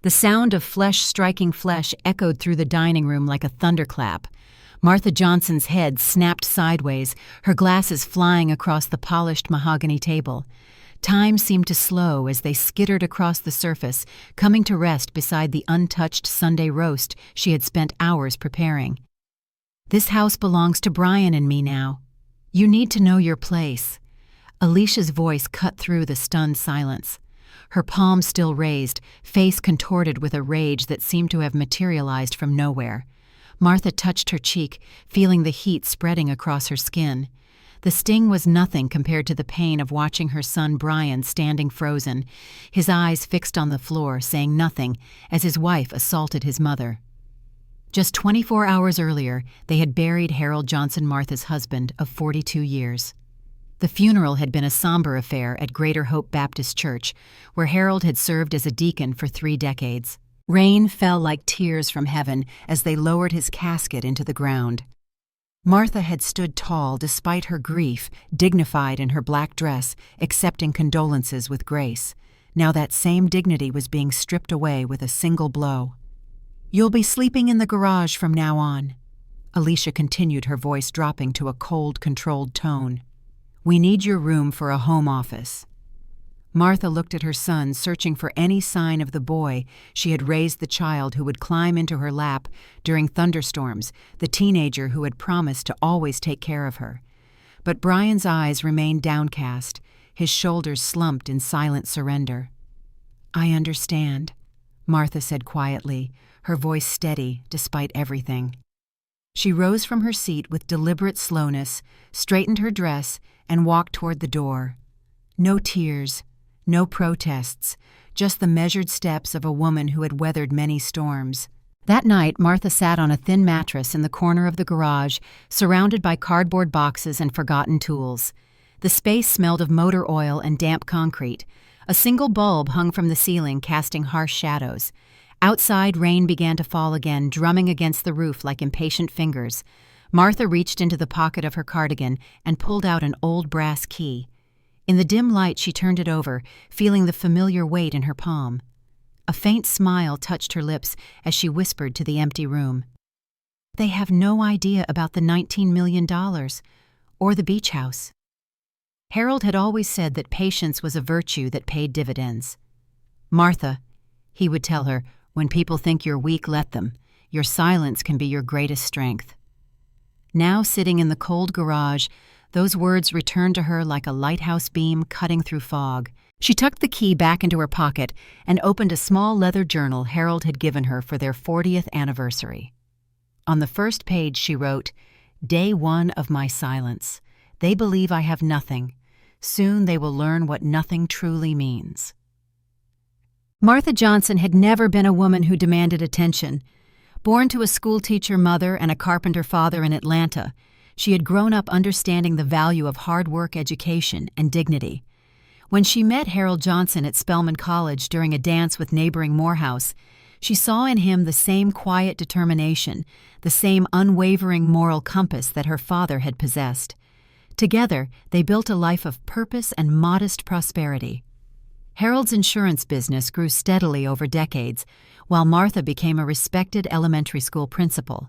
The sound of flesh striking flesh echoed through the dining room like a thunderclap. Martha Johnson's head snapped sideways, her glasses flying across the polished mahogany table. Time seemed to slow as they skittered across the surface, coming to rest beside the untouched Sunday roast she had spent hours preparing. "This house belongs to Brian and me now. You need to know your place." Alicia's voice cut through the stunned silence. Her palm still raised, face contorted with a rage that seemed to have materialized from nowhere. Martha touched her cheek, feeling the heat spreading across her skin. The sting was nothing compared to the pain of watching her son Brian standing frozen, his eyes fixed on the floor, saying nothing, as his wife assaulted his mother. Just 24 hours earlier, they had buried Harold Johnson, Martha's husband of 42 years. The funeral had been a somber affair at Greater Hope Baptist Church, where Harold had served as a deacon for 3 decades. Rain fell like tears from heaven as they lowered his casket into the ground. Martha had stood tall despite her grief, dignified in her black dress, accepting condolences with grace. Now that same dignity was being stripped away with a single blow. "You'll be sleeping in the garage from now on," Alicia continued, her voice dropping to a cold, controlled tone. "We need your room for a home office." Martha looked at her son, searching for any sign of the boy she had raised, the child who would climb into her lap during thunderstorms, the teenager who had promised to always take care of her. But Brian's eyes remained downcast, his shoulders slumped in silent surrender. "I understand," Martha said quietly, her voice steady despite everything. She rose from her seat with deliberate slowness, straightened her dress, and walked toward the door. No tears, no protests, just the measured steps of a woman who had weathered many storms. That night, Martha sat on a thin mattress in the corner of the garage, surrounded by cardboard boxes and forgotten tools. The space smelled of motor oil and damp concrete. A single bulb hung from the ceiling, casting harsh shadows. Outside, rain began to fall again, drumming against the roof like impatient fingers. Martha reached into the pocket of her cardigan and pulled out an old brass key. In the dim light, she turned it over, feeling the familiar weight in her palm. A faint smile touched her lips as she whispered to the empty room. "They have no idea about the $19 million, or the beach house." Harold had always said that patience was a virtue that paid dividends. "Martha," he would tell her, "when people think you're weak, let them. Your silence can be your greatest strength." Now, sitting in the cold garage, those words returned to her like a lighthouse beam cutting through fog. She tucked the key back into her pocket and opened a small leather journal Harold had given her for their 40th anniversary. On the first page she wrote, "Day 1 of my silence. They believe I have nothing. Soon they will learn what nothing truly means." Martha Johnson had never been a woman who demanded attention. Born to a schoolteacher mother and a carpenter father in Atlanta, she had grown up understanding the value of hard work, education, and dignity. When she met Harold Johnson at Spelman College during a dance with neighboring Morehouse, she saw in him the same quiet determination, the same unwavering moral compass that her father had possessed. Together, they built a life of purpose and modest prosperity. Harold's insurance business grew steadily over decades, while Martha became a respected elementary school principal.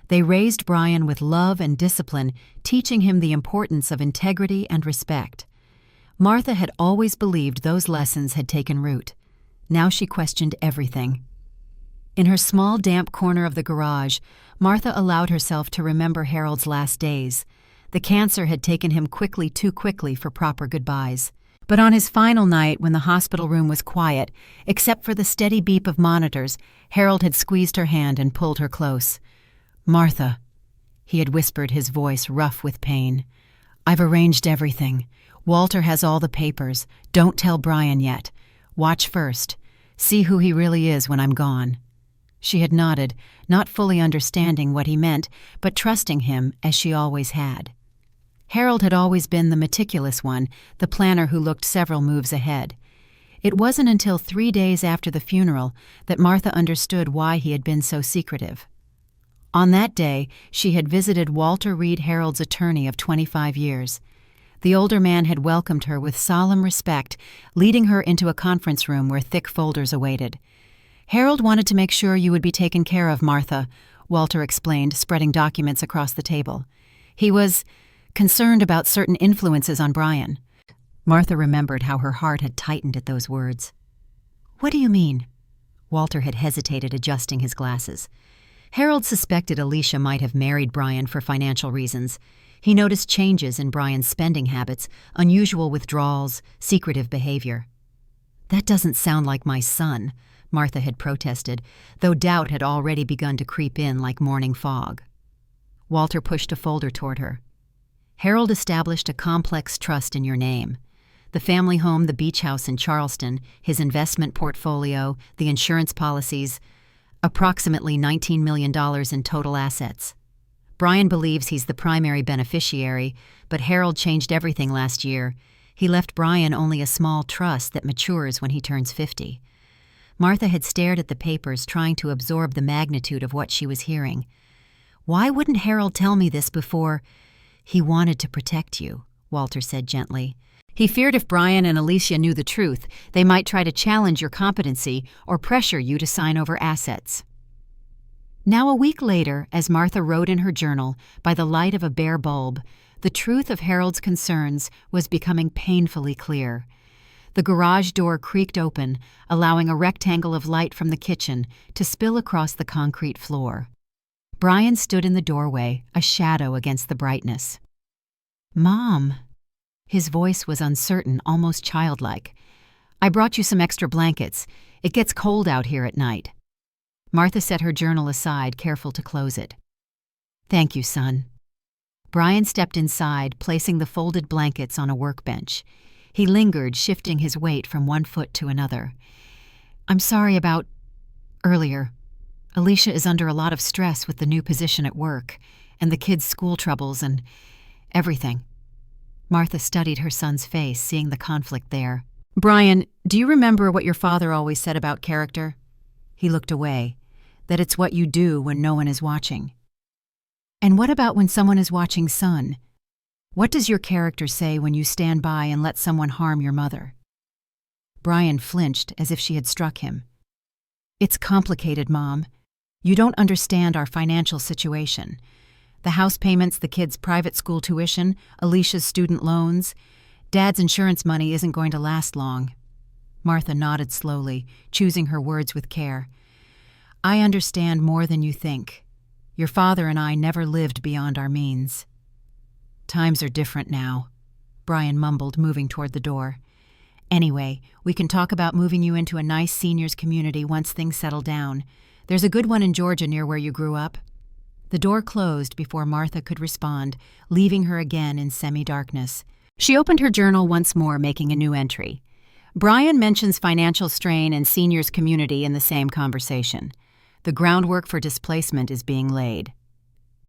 They raised Brian with love and discipline, teaching him the importance of integrity and respect. Martha had always believed those lessons had taken root. Now she questioned everything. In her small, damp corner of the garage, Martha allowed herself to remember Harold's last days. The cancer had taken him quickly, too quickly for proper goodbyes. But on his final night, when the hospital room was quiet, except for the steady beep of monitors, Harold had squeezed her hand and pulled her close. "Martha," he had whispered, his voice rough with pain, "I've arranged everything. Walter has all the papers. Don't tell Brian yet. Watch first. See who he really is when I'm gone." She had nodded, not fully understanding what he meant, but trusting him as she always had. Harold had always been the meticulous one, the planner who looked several moves ahead. It wasn't until 3 days after the funeral that Martha understood why he had been so secretive. On that day, she had visited Walter Reed Harold's attorney of 25 years. The older man had welcomed her with solemn respect, leading her into a conference room where thick folders awaited. Harold wanted to make sure you would be taken care of, Martha, Walter explained, spreading documents across the table. He was concerned about certain influences on Brian. Martha remembered how her heart had tightened at those words. What do you mean? Walter had hesitated, adjusting his glasses. Harold suspected Alicia might have married Brian for financial reasons. He noticed changes in Brian's spending habits, unusual withdrawals, secretive behavior. That doesn't sound like my son, Martha had protested, though doubt had already begun to creep in like morning fog. Walter pushed a folder toward her. Harold established a complex trust in your name. The family home, the beach house in Charleston, his investment portfolio, the insurance policies, approximately $19 million in total assets. Brian believes he's the primary beneficiary, but Harold changed everything last year. He left Brian only a small trust that matures when he turns 50. Martha had stared at the papers, trying to absorb the magnitude of what she was hearing. Why wouldn't Harold tell me this before? He wanted to protect you, Walter said gently. He feared if Brian and Alicia knew the truth, they might try to challenge your competency or pressure you to sign over assets. Now, a week later, as Martha wrote in her journal, by the light of a bare bulb, the truth of Harold's concerns was becoming painfully clear. The garage door creaked open, allowing a rectangle of light from the kitchen to spill across the concrete floor. Brian stood in the doorway, a shadow against the brightness. "Mom." His voice was uncertain, almost childlike. "I brought you some extra blankets. It gets cold out here at night." Martha set her journal aside, careful to close it. "Thank you, son." Brian stepped inside, placing the folded blankets on a workbench. He lingered, shifting his weight from one foot to another. "I'm sorry about earlier. Alicia is under a lot of stress with the new position at work, and the kids' school troubles and everything." Martha studied her son's face, seeing the conflict there. "Brian, do you remember what your father always said about character?" He looked away. "That it's what you do when no one is watching." "And what about when someone is watching, son? What does your character say when you stand by and let someone harm your mother?" Brian flinched as if she had struck him. "It's complicated, Mom. You don't understand our financial situation. The house payments, the kids' private school tuition, Alicia's student loans. Dad's insurance money isn't going to last long." Martha nodded slowly, choosing her words with care. "I understand more than you think. Your father and I never lived beyond our means." "Times are different now," Brian mumbled, moving toward the door. "Anyway, we can talk about moving you into a nice seniors community once things settle down. There's a good one in Georgia near where you grew up." The door closed before Martha could respond, leaving her again in semi-darkness. She opened her journal once more, making a new entry. Brian mentions financial strain and seniors community in the same conversation. The groundwork for displacement is being laid.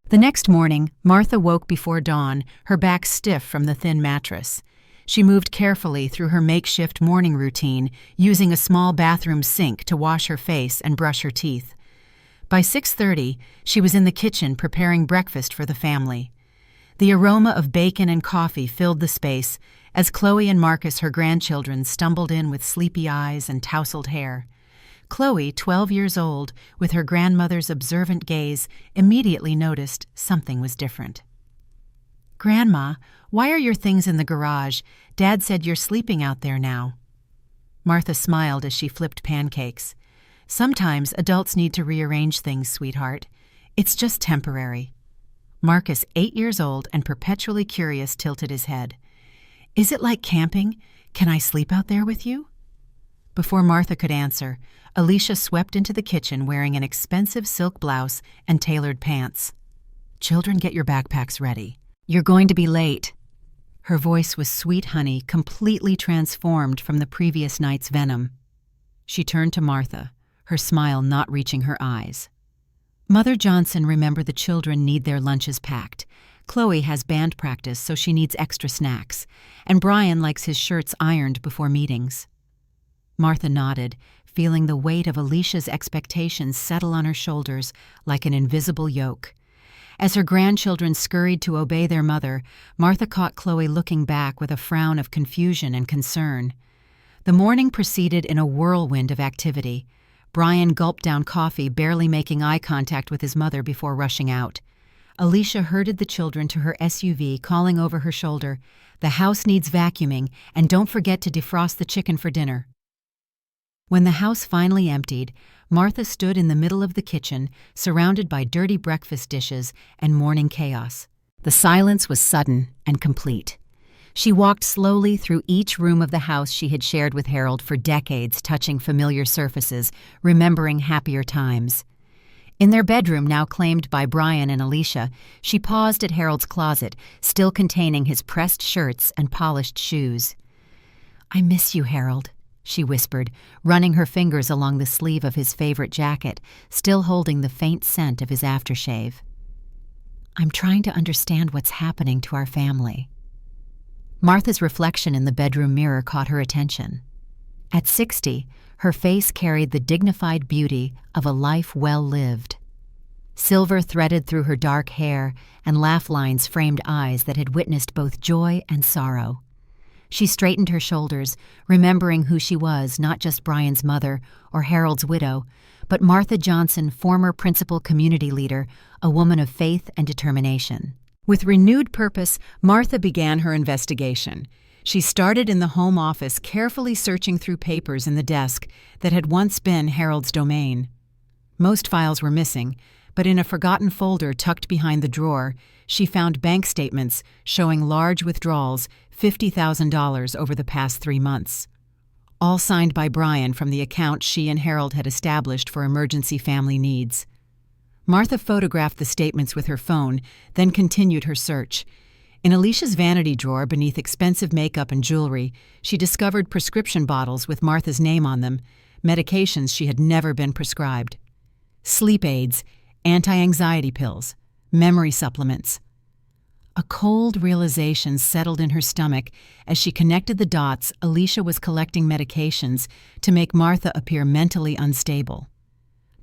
The next morning, Martha woke before dawn, her back stiff from the thin mattress. She moved carefully through her makeshift morning routine, using a small bathroom sink to wash her face and brush her teeth. By 6:30, she was in the kitchen preparing breakfast for the family. The aroma of bacon and coffee filled the space as Chloe and Marcus, her grandchildren, stumbled in with sleepy eyes and tousled hair. Chloe, 12 years old, with her grandmother's observant gaze, immediately noticed something was different. "Grandma, why are your things in the garage? Dad said you're sleeping out there now." Martha smiled as she flipped pancakes. "Sometimes adults need to rearrange things, sweetheart. It's just temporary." Marcus, 8 years old and perpetually curious, tilted his head. "Is it like camping? Can I sleep out there with you?" Before Martha could answer, Alicia swept into the kitchen wearing an expensive silk blouse and tailored pants. "Children, get your backpacks ready. You're going to be late." Her voice was sweet honey, completely transformed from the previous night's venom. She turned to Martha, her smile not reaching her eyes. "Mother Johnson remembered the children need their lunches packed. Chloe has band practice, so she needs extra snacks, and Brian likes his shirts ironed before meetings." Martha nodded, feeling the weight of Alicia's expectations settle on her shoulders like an invisible yoke. As her grandchildren scurried to obey their mother, Martha caught Chloe looking back with a frown of confusion and concern. The morning proceeded in a whirlwind of activity. Brian gulped down coffee, barely making eye contact with his mother before rushing out. Alicia herded the children to her SUV, calling over her shoulder, "The house needs vacuuming, and don't forget to defrost the chicken for dinner." When the house finally emptied, Martha stood in the middle of the kitchen, surrounded by dirty breakfast dishes and morning chaos. The silence was sudden and complete. She walked slowly through each room of the house she had shared with Harold for decades, touching familiar surfaces, remembering happier times. In their bedroom, now claimed by Brian and Alicia, she paused at Harold's closet, still containing his pressed shirts and polished shoes. "I miss you, Harold," she whispered, running her fingers along the sleeve of his favorite jacket, still holding the faint scent of his aftershave. "I'm trying to understand what's happening to our family." Martha's reflection in the bedroom mirror caught her attention. At 60, her face carried the dignified beauty of a life well lived. Silver threaded through her dark hair, and laugh lines framed eyes that had witnessed both joy and sorrow. She straightened her shoulders, remembering who she was, not just Brian's mother or Harold's widow, but Martha Johnson, former principal community leader, a woman of faith and determination. With renewed purpose, Martha began her investigation. She started in the home office, carefully searching through papers in the desk that had once been Harold's domain. Most files were missing, but in a forgotten folder tucked behind the drawer, she found bank statements showing large withdrawals, $50,000 over the past 3 months. All signed by Brian from the account she and Harold had established for emergency family needs. Martha photographed the statements with her phone, then continued her search. In Alicia's vanity drawer beneath expensive makeup and jewelry, she discovered prescription bottles with Martha's name on them, medications she had never been prescribed. Sleep aids, anti-anxiety pills, memory supplements. A cold realization settled in her stomach as she connected the dots. Alicia was collecting medications to make Martha appear mentally unstable.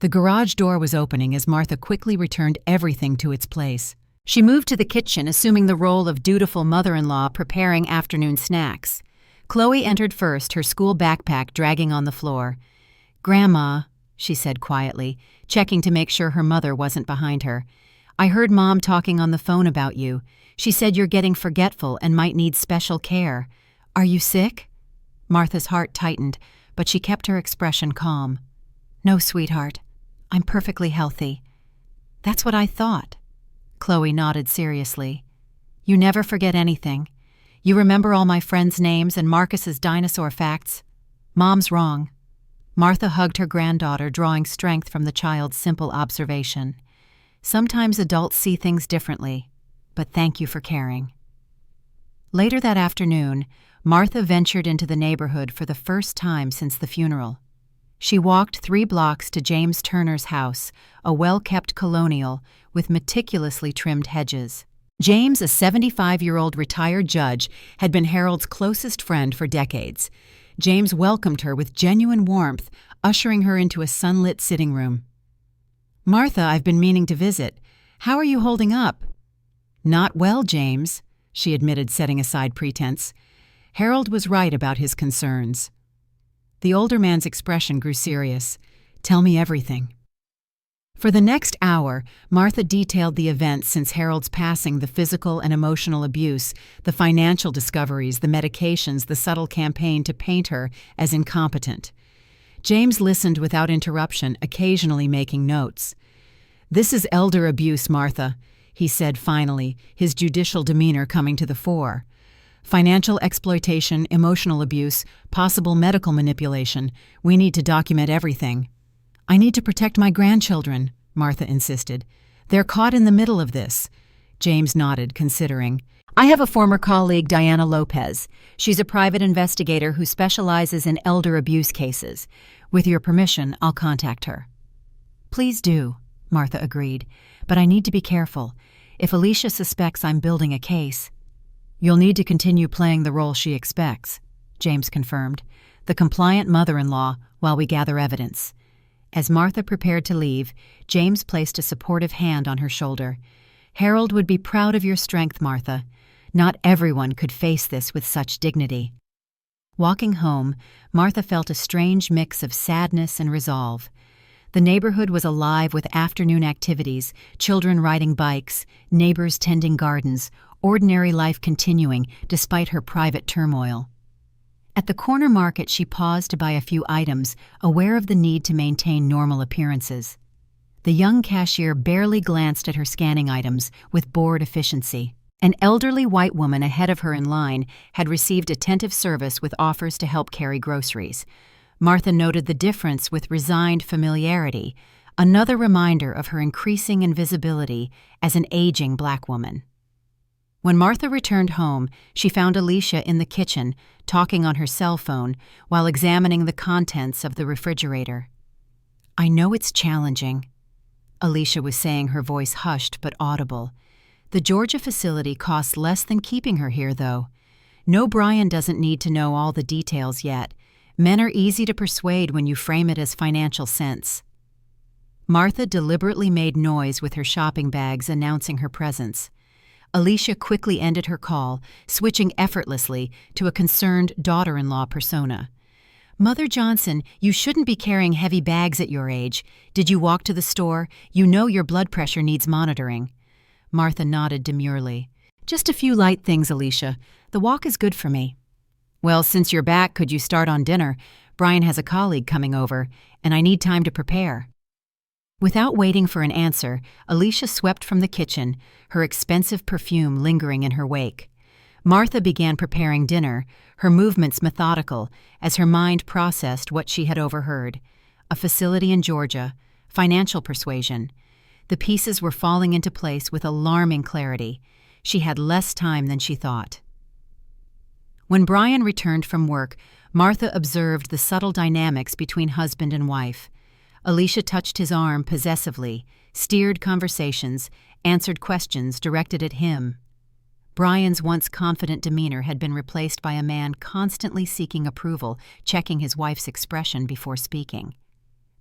The garage door was opening as Martha quickly returned everything to its place. She moved to the kitchen, assuming the role of dutiful mother-in-law, preparing afternoon snacks. Chloe entered first, her school backpack dragging on the floor. "Grandma," she said quietly, checking to make sure her mother wasn't behind her, "I heard Mom talking on the phone about you. She said you're getting forgetful and might need special care. Are you sick?" Martha's heart tightened, but she kept her expression calm. "No, sweetheart. I'm perfectly healthy." "That's what I thought." Chloe nodded seriously. "You never forget anything. You remember all my friends' names and Marcus's dinosaur facts. Mom's wrong." Martha hugged her granddaughter, drawing strength from the child's simple observation. "Sometimes adults see things differently, but thank you for caring." Later that afternoon, Martha ventured into the neighborhood for the first time since the funeral. She walked 3 blocks to James Turner's house, a well-kept colonial with meticulously trimmed hedges. James, a 75-year-old retired judge, had been Harold's closest friend for decades. James welcomed her with genuine warmth, ushering her into a sunlit sitting room. "Martha, I've been meaning to visit. How are you holding up?" "Not well, James," she admitted, setting aside pretense. Harold was right about his concerns. The older man's expression grew serious. "Tell me everything." For the next hour, Martha detailed the events since Harold's passing, the physical and emotional abuse, the financial discoveries, the medications, the subtle campaign to paint her as incompetent. James listened without interruption, occasionally making notes. "This is elder abuse, Martha," he said finally, his judicial demeanor coming to the fore. "Financial exploitation, emotional abuse, possible medical manipulation. We need to document everything." "I need to protect my grandchildren," Martha insisted. "They're caught in the middle of this." James nodded, considering. "I have a former colleague, Diana Lopez. She's a private investigator who specializes in elder abuse cases. With your permission, I'll contact her." "Please do," Martha agreed. "But I need to be careful. If Alicia suspects I'm building a case—" "You'll need to continue playing the role she expects," James confirmed. "The compliant mother-in-law while we gather evidence." As Martha prepared to leave, James placed a supportive hand on her shoulder. "Harold would be proud of your strength, Martha. Not everyone could face this with such dignity." Walking home, Martha felt a strange mix of sadness and resolve. The neighborhood was alive with afternoon activities, children riding bikes, neighbors tending gardens, ordinary life continuing despite her private turmoil. At the corner market, she paused to buy a few items, aware of the need to maintain normal appearances. The young cashier barely glanced at her scanning items with bored efficiency. An elderly white woman ahead of her in line had received attentive service with offers to help carry groceries. Martha noted the difference with resigned familiarity, another reminder of her increasing invisibility as an aging black woman. When Martha returned home, she found Alicia in the kitchen, talking on her cell phone while examining the contents of the refrigerator. "I know it's challenging," Alicia was saying, her voice hushed but audible. "The Georgia facility costs less than keeping her here, though. No, Brian doesn't need to know all the details yet. Men are easy to persuade when you frame it as financial sense." Martha deliberately made noise with her shopping bags, announcing her presence. Alicia quickly ended her call, switching effortlessly to a concerned daughter-in-law persona. "Mother Johnson, you shouldn't be carrying heavy bags at your age. Did you walk to the store? You know your blood pressure needs monitoring." Martha nodded demurely. "Just a few light things, Alicia. The walk is good for me." "Well, since you're back, could you start on dinner? Brian has a colleague coming over, and I need time to prepare." Without waiting for an answer, Alicia swept from the kitchen, her expensive perfume lingering in her wake. Martha began preparing dinner, her movements methodical, as her mind processed what she had overheard. A facility in Georgia, financial persuasion. The pieces were falling into place with alarming clarity. She had less time than she thought. When Brian returned from work, Martha observed the subtle dynamics between husband and wife. Alicia touched his arm possessively, steered conversations, answered questions directed at him. Brian's once confident demeanor had been replaced by a man constantly seeking approval, checking his wife's expression before speaking.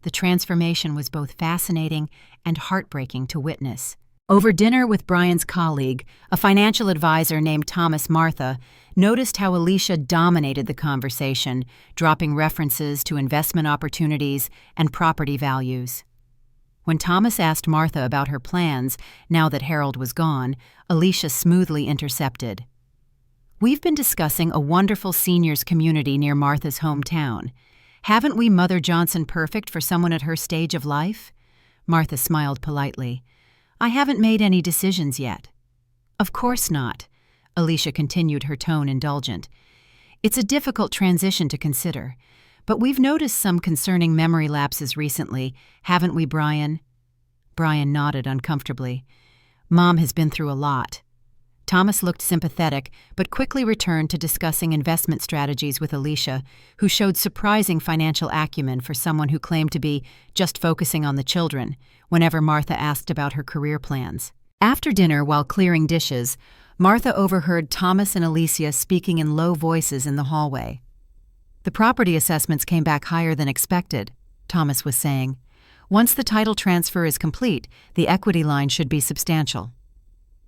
The transformation was both fascinating and heartbreaking to witness. Over dinner with Brian's colleague, a financial advisor named Thomas, Martha noticed how Alicia dominated the conversation, dropping references to investment opportunities and property values. When Thomas asked Martha about her plans, now that Harold was gone, Alicia smoothly intercepted. "We've been discussing a wonderful seniors community near Martha's hometown. Haven't we Mother Johnson perfect for someone at her stage of life?" Martha smiled politely. "I haven't made any decisions yet." "Of course not," Alicia continued, her tone indulgent. "It's a difficult transition to consider, but we've noticed some concerning memory lapses recently, haven't we, Brian?" Brian nodded uncomfortably. "Mom has been through a lot." Thomas looked sympathetic, but quickly returned to discussing investment strategies with Alicia, who showed surprising financial acumen for someone who claimed to be just focusing on the children, whenever Martha asked about her career plans. After dinner, while clearing dishes, Martha overheard Thomas and Alicia speaking in low voices in the hallway. "The property assessments came back higher than expected," Thomas was saying. "Once the title transfer is complete, the equity line should be substantial."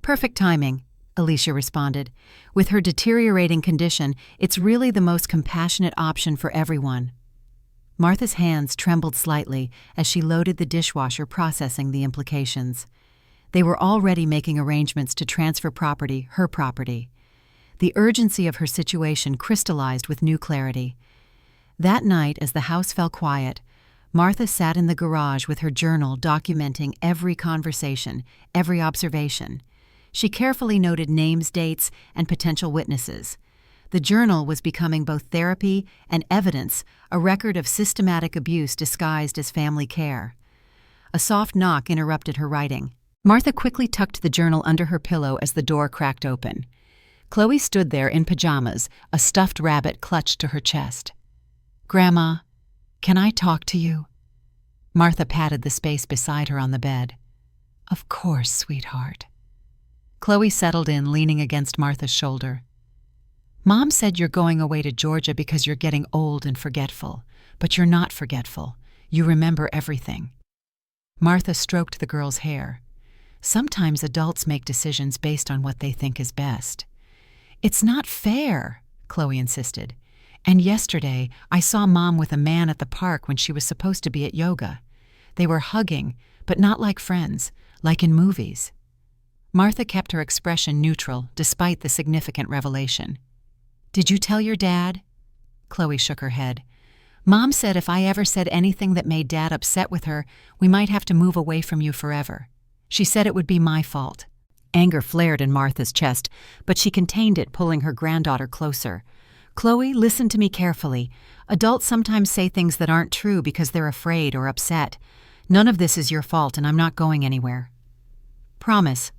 "Perfect timing," Alicia responded. "With her deteriorating condition, it's really the most compassionate option for everyone." Martha's hands trembled slightly as she loaded the dishwasher, processing the implications. They were already making arrangements to transfer property, her property. The urgency of her situation crystallized with new clarity. That night, as the house fell quiet, Martha sat in the garage with her journal documenting every conversation, every observation. She carefully noted names, dates, and potential witnesses. The journal was becoming both therapy and evidence, a record of systematic abuse disguised as family care. A soft knock interrupted her writing. Martha quickly tucked the journal under her pillow as the door cracked open. Chloe stood there in pajamas, a stuffed rabbit clutched to her chest. "Grandma, can I talk to you?" Martha patted the space beside her on the bed. "Of course, sweetheart." Chloe settled in, leaning against Martha's shoulder. "Mom said you're going away to Georgia because you're getting old and forgetful, but you're not forgetful. You remember everything." Martha stroked the girl's hair. "Sometimes adults make decisions based on what they think is best." "It's not fair," Chloe insisted. And yesterday, I saw Mom with a man at the park when she was supposed to be at yoga. They were hugging, but not like friends, like in movies. Martha kept her expression neutral despite the significant revelation. "Did you tell your dad?" Chloe shook her head. "Mom said if I ever said anything that made Dad upset with her, we might have to move away from you forever. She said it would be my fault." Anger flared in Martha's chest, but she contained it, pulling her granddaughter closer. "Chloe, listen to me carefully. Adults sometimes say things that aren't true because they're afraid or upset. None of this is your fault, and I'm not going anywhere." "Promise."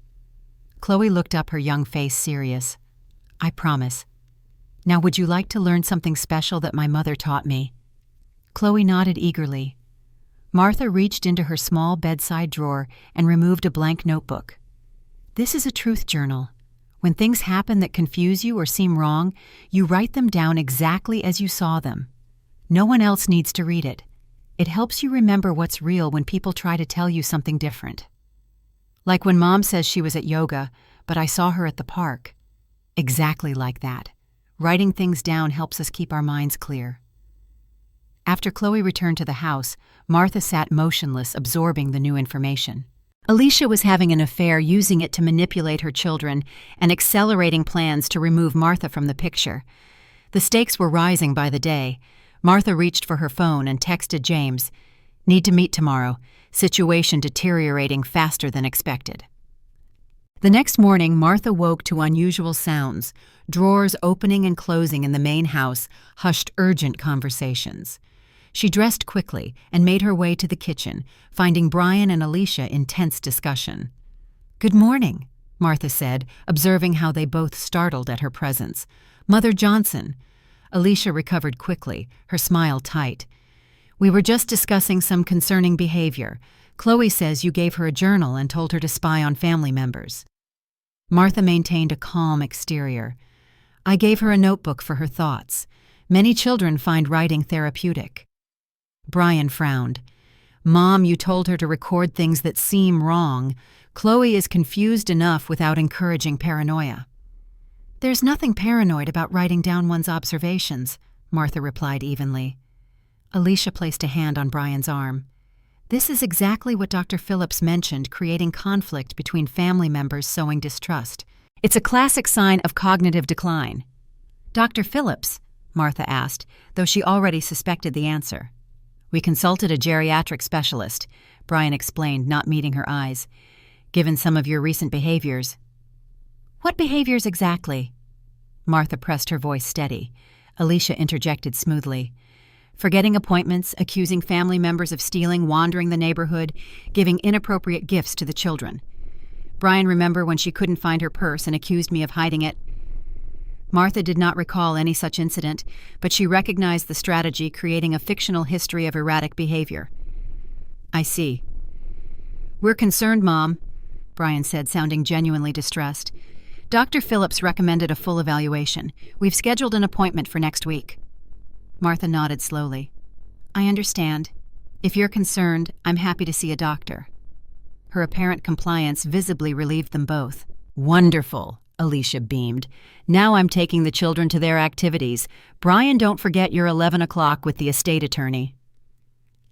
Chloe looked up, her young face serious. "I promise. Now, would you like to learn something special that my mother taught me?" Chloe nodded eagerly. Martha reached into her small bedside drawer and removed a blank notebook. "This is a truth journal. When things happen that confuse you or seem wrong, you write them down exactly as you saw them. No one else needs to read it. It helps you remember what's real when people try to tell you something different. Like when Mom says she was at yoga, but I saw her at the park. Exactly like that. Writing things down helps us keep our minds clear." After Chloe returned to the house, Martha sat motionless, absorbing the new information. Alicia was having an affair, using it to manipulate her children and accelerating plans to remove Martha from the picture. The stakes were rising by the day. Martha reached for her phone and texted James, "Need to meet tomorrow. Situation deteriorating faster than expected." The next morning, Martha woke to unusual sounds. Drawers opening and closing in the main house hushed urgent conversations. She dressed quickly and made her way to the kitchen, finding Brian and Alicia in tense discussion. "Good morning," Martha said, observing how they both startled at her presence. "Mother Johnson." Alicia recovered quickly, her smile tight. "We were just discussing some concerning behavior. Chloe says you gave her a journal and told her to spy on family members." Martha maintained a calm exterior. "I gave her a notebook for her thoughts. Many children find writing therapeutic." Brian frowned. "Mom, you told her to record things that seem wrong. Chloe is confused enough without encouraging paranoia." "There's nothing paranoid about writing down one's observations," Martha replied evenly. Alicia placed a hand on Brian's arm. "This is exactly what Dr. Phillips mentioned, creating conflict between family members, sowing distrust. It's a classic sign of cognitive decline." "Dr. Phillips?" Martha asked, though she already suspected the answer. "We consulted a geriatric specialist," Brian explained, not meeting her eyes. "Given some of your recent behaviors." "What behaviors exactly?" Martha pressed her voice steady. Alicia interjected smoothly. "Forgetting appointments, accusing family members of stealing, wandering the neighborhood, giving inappropriate gifts to the children. Brian, remember when she couldn't find her purse and accused me of hiding it?" Martha did not recall any such incident, but she recognized the strategy, creating a fictional history of erratic behavior. "I see." "We're concerned, Mom," Brian said, sounding genuinely distressed. "Dr. Phillips recommended a full evaluation. We've scheduled an appointment for next week." Martha nodded slowly. "I understand. If you're concerned, I'm happy to see a doctor." Her apparent compliance visibly relieved them both. "Wonderful," Alicia beamed. "Now I'm taking the children to their activities. Brian, don't forget your 11 o'clock with the estate attorney."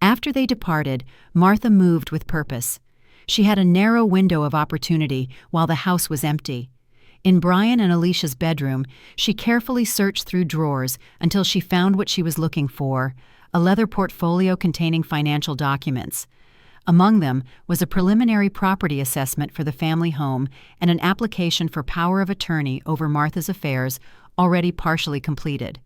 After they departed, Martha moved with purpose. She had a narrow window of opportunity while the house was empty. In Brian and Alicia's bedroom, she carefully searched through drawers until she found what she was looking for, a leather portfolio containing financial documents. Among them was a preliminary property assessment for the family home and an application for power of attorney over Martha's affairs, already partially completed.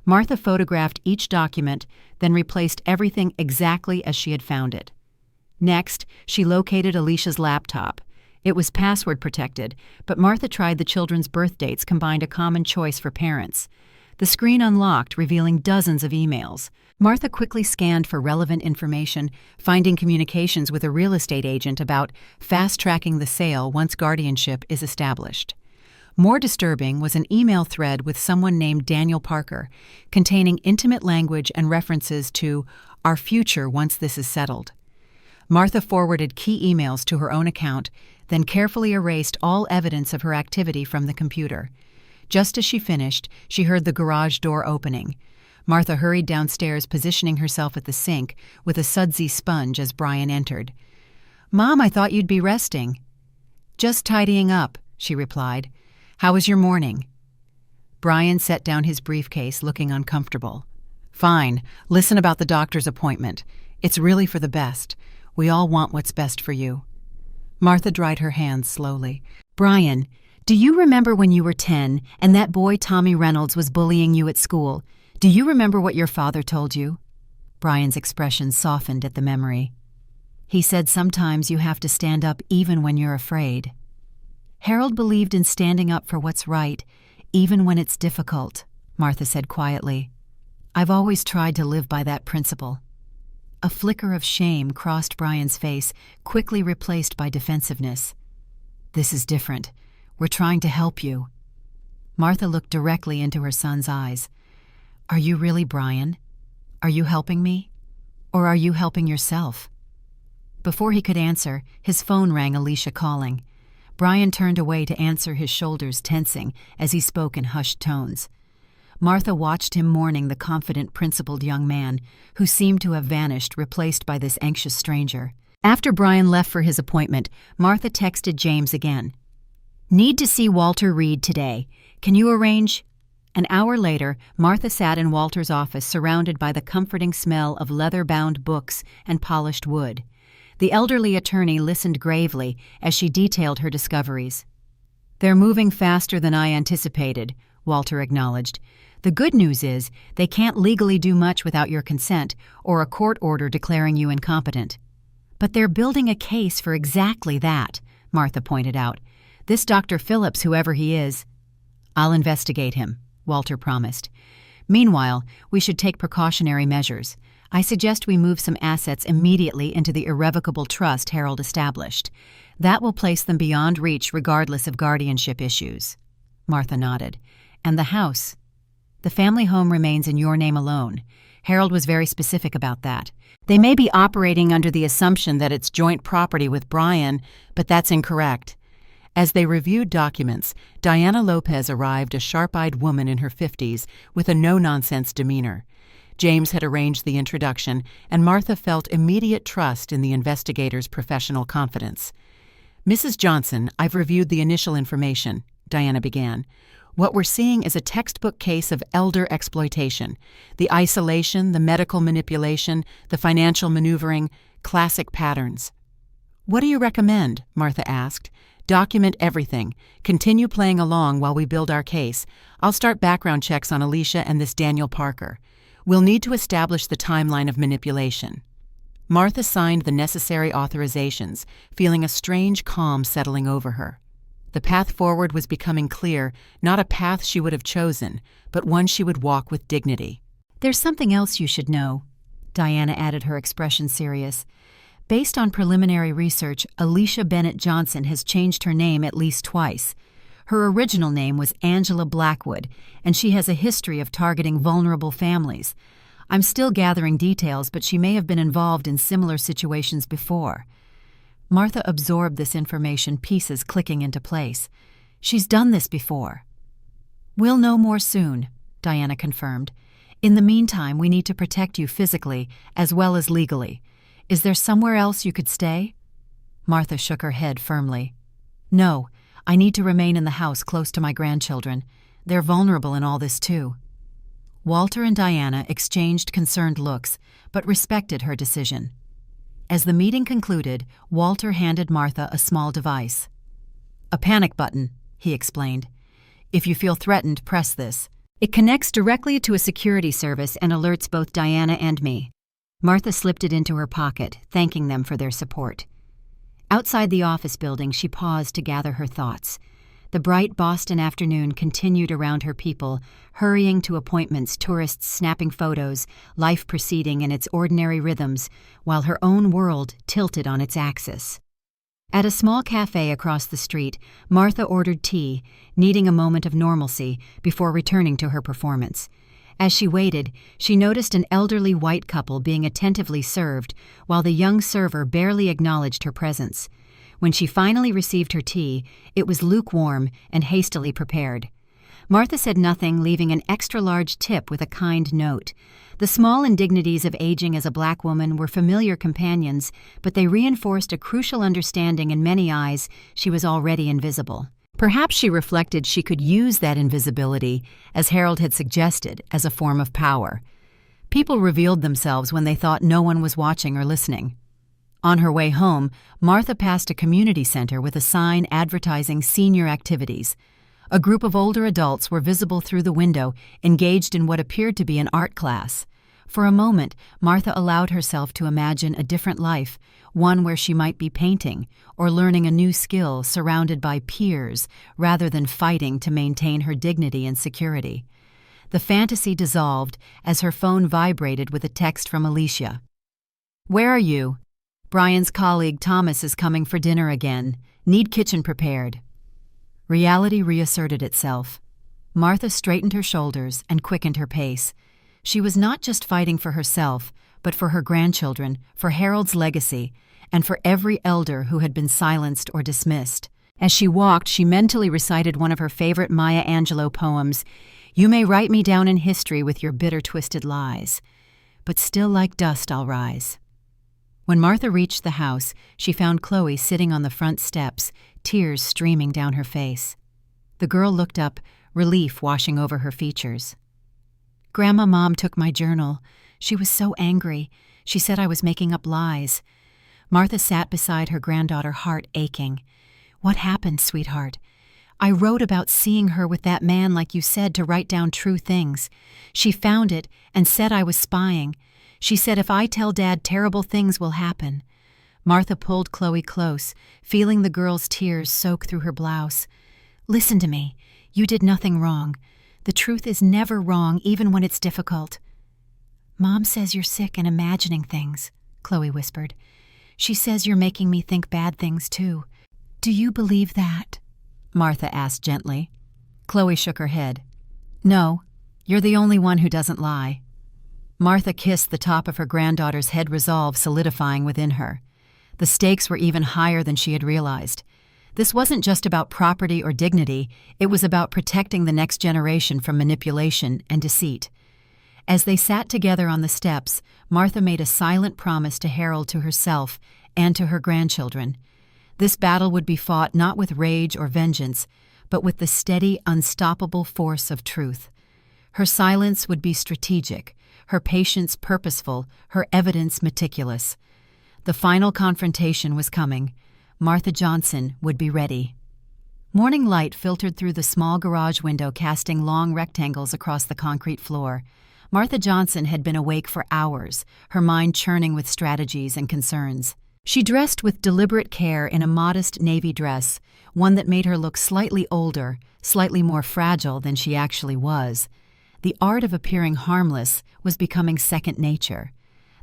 Martha photographed each document, then replaced everything exactly as she had found it. Next, she located Alicia's laptop. It was password protected, but Martha tried the children's birth dates, combined a common choice for parents. The screen unlocked, revealing dozens of emails. Martha quickly scanned for relevant information, finding communications with a real estate agent about fast-tracking the sale once guardianship is established. More disturbing was an email thread with someone named Daniel Parker, containing intimate language and references to our future once this is settled. Martha forwarded key emails to her own account, then carefully erased all evidence of her activity from the computer. Just as she finished, she heard the garage door opening. Martha hurried downstairs, positioning herself at the sink with a sudsy sponge as Brian entered. "Mom, I thought you'd be resting." "Just tidying up," she replied. "How was your morning?" Brian set down his briefcase, looking uncomfortable. "Fine. Listen about the doctor's appointment. It's really for the best. We all want what's best for you." Martha dried her hands slowly. "Brian, do you remember when you were 10 and that boy Tommy Reynolds was bullying you at school? Do you remember what your father told you?" Brian's expression softened at the memory. "He said sometimes you have to stand up even when you're afraid." "Harold believed in standing up for what's right, even when it's difficult," Martha said quietly. "I've always tried to live by that principle." A flicker of shame crossed Brian's face, quickly replaced by defensiveness. "This is different. We're trying to help you." Martha looked directly into her son's eyes. "Are you really Brian? Are you helping me? Or are you helping yourself?" Before he could answer, his phone rang, Alicia calling. Brian turned away to answer, his shoulders tensing as he spoke in hushed tones. Martha watched him mourning the confident, principled young man who seemed to have vanished, replaced by this anxious stranger. After Brian left for his appointment, Martha texted James again. "Need to see Walter Reed today. Can you arrange?" An hour later, Martha sat in Walter's office, surrounded by the comforting smell of leather-bound books and polished wood. The elderly attorney listened gravely as she detailed her discoveries. "They're moving faster than I anticipated," Walter acknowledged. "The good news is they can't legally do much without your consent or a court order declaring you incompetent." "But they're building a case for exactly that," Martha pointed out. "This Dr. Phillips, whoever he is—" "I'll investigate him," Walter promised. "Meanwhile, we should take precautionary measures. I suggest we move some assets immediately into the irrevocable trust Harold established. That will place them beyond reach regardless of guardianship issues." Martha nodded. "And the house?" "The family home remains in your name alone. Harold was very specific about that. They may be operating under the assumption that it's joint property with Brian, but that's incorrect." As they reviewed documents, Diana Lopez arrived, a sharp-eyed woman in her 50s with a no-nonsense demeanor. James had arranged the introduction, and Martha felt immediate trust in the investigator's professional confidence. "Mrs. Johnson, I've reviewed the initial information," Diana began. "What we're seeing is a textbook case of elder exploitation. The isolation, the medical manipulation, the financial maneuvering, classic patterns." "What do you recommend?" Martha asked. "Document everything. Continue playing along while we build our case. I'll start background checks on Alicia and this Daniel Parker. We'll need to establish the timeline of manipulation." Martha signed the necessary authorizations, feeling a strange calm settling over her. The path forward was becoming clear, not a path she would have chosen, but one she would walk with dignity. "There's something else you should know," Diana added, her expression serious. "Based on preliminary research, Alicia Bennett Johnson has changed her name at least twice. Her original name was Angela Blackwood, and she has a history of targeting vulnerable families. I'm still gathering details, but she may have been involved in similar situations before." Martha absorbed this information, pieces clicking into place. "She's done this before." "We'll know more soon," Diana confirmed. "In the meantime, we need to protect you physically as well as legally. Is there somewhere else you could stay?" Martha shook her head firmly. "No. I need to remain in the house close to my grandchildren. They're vulnerable in all this, too." Walter and Diana exchanged concerned looks, but respected her decision. As the meeting concluded, Walter handed Martha a small device. "A panic button," he explained. "If you feel threatened, press this. It connects directly to a security service and alerts both Diana and me." Martha slipped it into her pocket, thanking them for their support. Outside the office building, she paused to gather her thoughts. The bright Boston afternoon continued around her people, hurrying to appointments, tourists snapping photos, life proceeding in its ordinary rhythms, while her own world tilted on its axis. At a small cafe across the street, Martha ordered tea, needing a moment of normalcy before returning to her performance. As she waited, she noticed an elderly white couple being attentively served, while the young server barely acknowledged her presence. When she finally received her tea, it was lukewarm and hastily prepared. Martha said nothing, leaving an extra-large tip with a kind note. The small indignities of aging as a black woman were familiar companions, but they reinforced a crucial understanding in many eyes she was already invisible. Perhaps she reflected she could use that invisibility, as Harold had suggested, as a form of power. People revealed themselves when they thought no one was watching or listening. On her way home, Martha passed a community center with a sign advertising senior activities. A group of older adults were visible through the window, engaged in what appeared to be an art class. For a moment, Martha allowed herself to imagine a different life, one where she might be painting or learning a new skill surrounded by peers rather than fighting to maintain her dignity and security. The fantasy dissolved as her phone vibrated with a text from Alicia. "Where are you? Brian's colleague Thomas is coming for dinner again. Need kitchen prepared." Reality reasserted itself. Martha straightened her shoulders and quickened her pace. She was not just fighting for herself, but for her grandchildren, for Harold's legacy, and for every elder who had been silenced or dismissed. As she walked, she mentally recited one of her favorite Maya Angelou poems, "You may write me down in history with your bitter, twisted lies, but still like dust I'll rise." When Martha reached the house, she found Chloe sitting on the front steps, tears streaming down her face. The girl looked up, relief washing over her features. "Grandma, Mom took my journal. She was so angry. She said I was making up lies." Martha sat beside her granddaughter, heart aching. "What happened, sweetheart?" "I wrote about seeing her with that man like you said to write down true things. She found it and said I was spying. She said if I tell Dad, terrible things will happen." Martha pulled Chloe close, feeling the girl's tears soak through her blouse. "Listen to me. You did nothing wrong. The truth is never wrong, even when it's difficult." "Mom says you're sick and imagining things," Chloe whispered. "She says you're making me think bad things, too. Do you believe that?" Martha asked gently. Chloe shook her head. "No, you're the only one who doesn't lie." Martha kissed the top of her granddaughter's head, resolve solidifying within her. The stakes were even higher than she had realized. This wasn't just about property or dignity, it was about protecting the next generation from manipulation and deceit. As they sat together on the steps, Martha made a silent promise to Harold, to herself, and to her grandchildren. This battle would be fought not with rage or vengeance, but with the steady, unstoppable force of truth. Her silence would be strategic, her patience purposeful, her evidence meticulous. The final confrontation was coming. Martha Johnson would be ready. Morning light filtered through the small garage window, casting long rectangles across the concrete floor. Martha Johnson had been awake for hours, her mind churning with strategies and concerns. She dressed with deliberate care in a modest navy dress, one that made her look slightly older, slightly more fragile than she actually was. The art of appearing harmless was becoming second nature.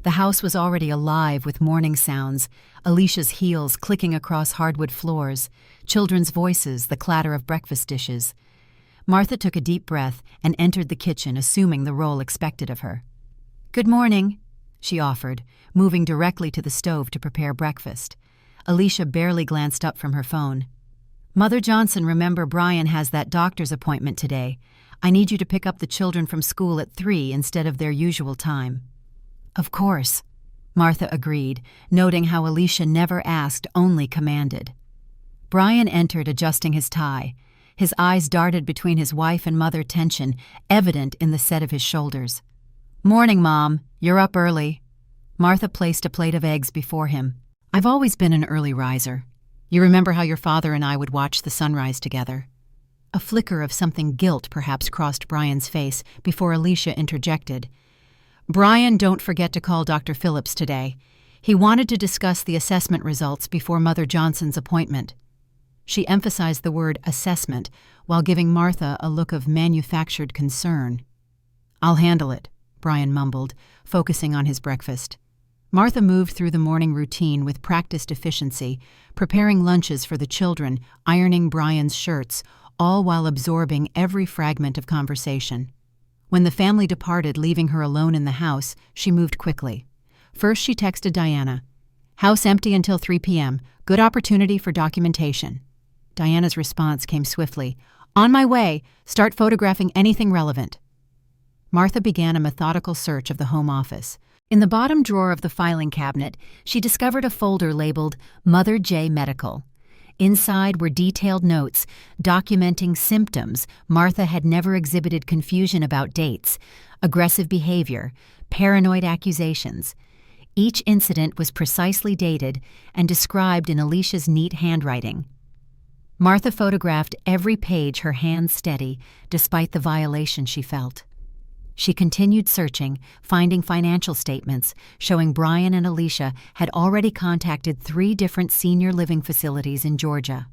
The house was already alive with morning sounds, Alicia's heels clicking across hardwood floors, children's voices, the clatter of breakfast dishes. Martha took a deep breath and entered the kitchen, assuming the role expected of her. "Good morning," she offered, moving directly to the stove to prepare breakfast. Alicia barely glanced up from her phone. "Mother Johnson, remember Brian has that doctor's appointment today. I need you to pick up the children from school at 3 instead of their usual time." "Of course," Martha agreed, noting how Alicia never asked, only commanded. Brian entered, adjusting his tie. His eyes darted between his wife and mother, tension evident in the set of his shoulders. "Morning, Mom. You're up early." Martha placed a plate of eggs before him. "I've always been an early riser. You remember how your father and I would watch the sunrise together?" A flicker of something guilt perhaps crossed Brian's face before Alicia interjected. "Brian, don't forget to call Dr. Phillips today. He wanted to discuss the assessment results before Mother Johnson's appointment." She emphasized the word assessment while giving Martha a look of manufactured concern. "I'll handle it," Brian mumbled, focusing on his breakfast. Martha moved through the morning routine with practiced efficiency, preparing lunches for the children, ironing Brian's shirts, all while absorbing every fragment of conversation. When the family departed, leaving her alone in the house, she moved quickly. First, she texted Diana. "House empty until 3 p.m. Good opportunity for documentation." Diana's response came swiftly. On my way. Start photographing anything relevant. Martha began a methodical search of the home office. In the bottom drawer of the filing cabinet, she discovered a folder labeled Mother J Medical. Inside were detailed notes documenting symptoms Martha had never exhibited confusion about dates, aggressive behavior, paranoid accusations. Each incident was precisely dated and described in Alicia's neat handwriting. Martha photographed every page, her hands steady, despite the violation she felt. She continued searching, finding financial statements showing Brian and Alicia had already contacted 3 different senior living facilities in Georgia.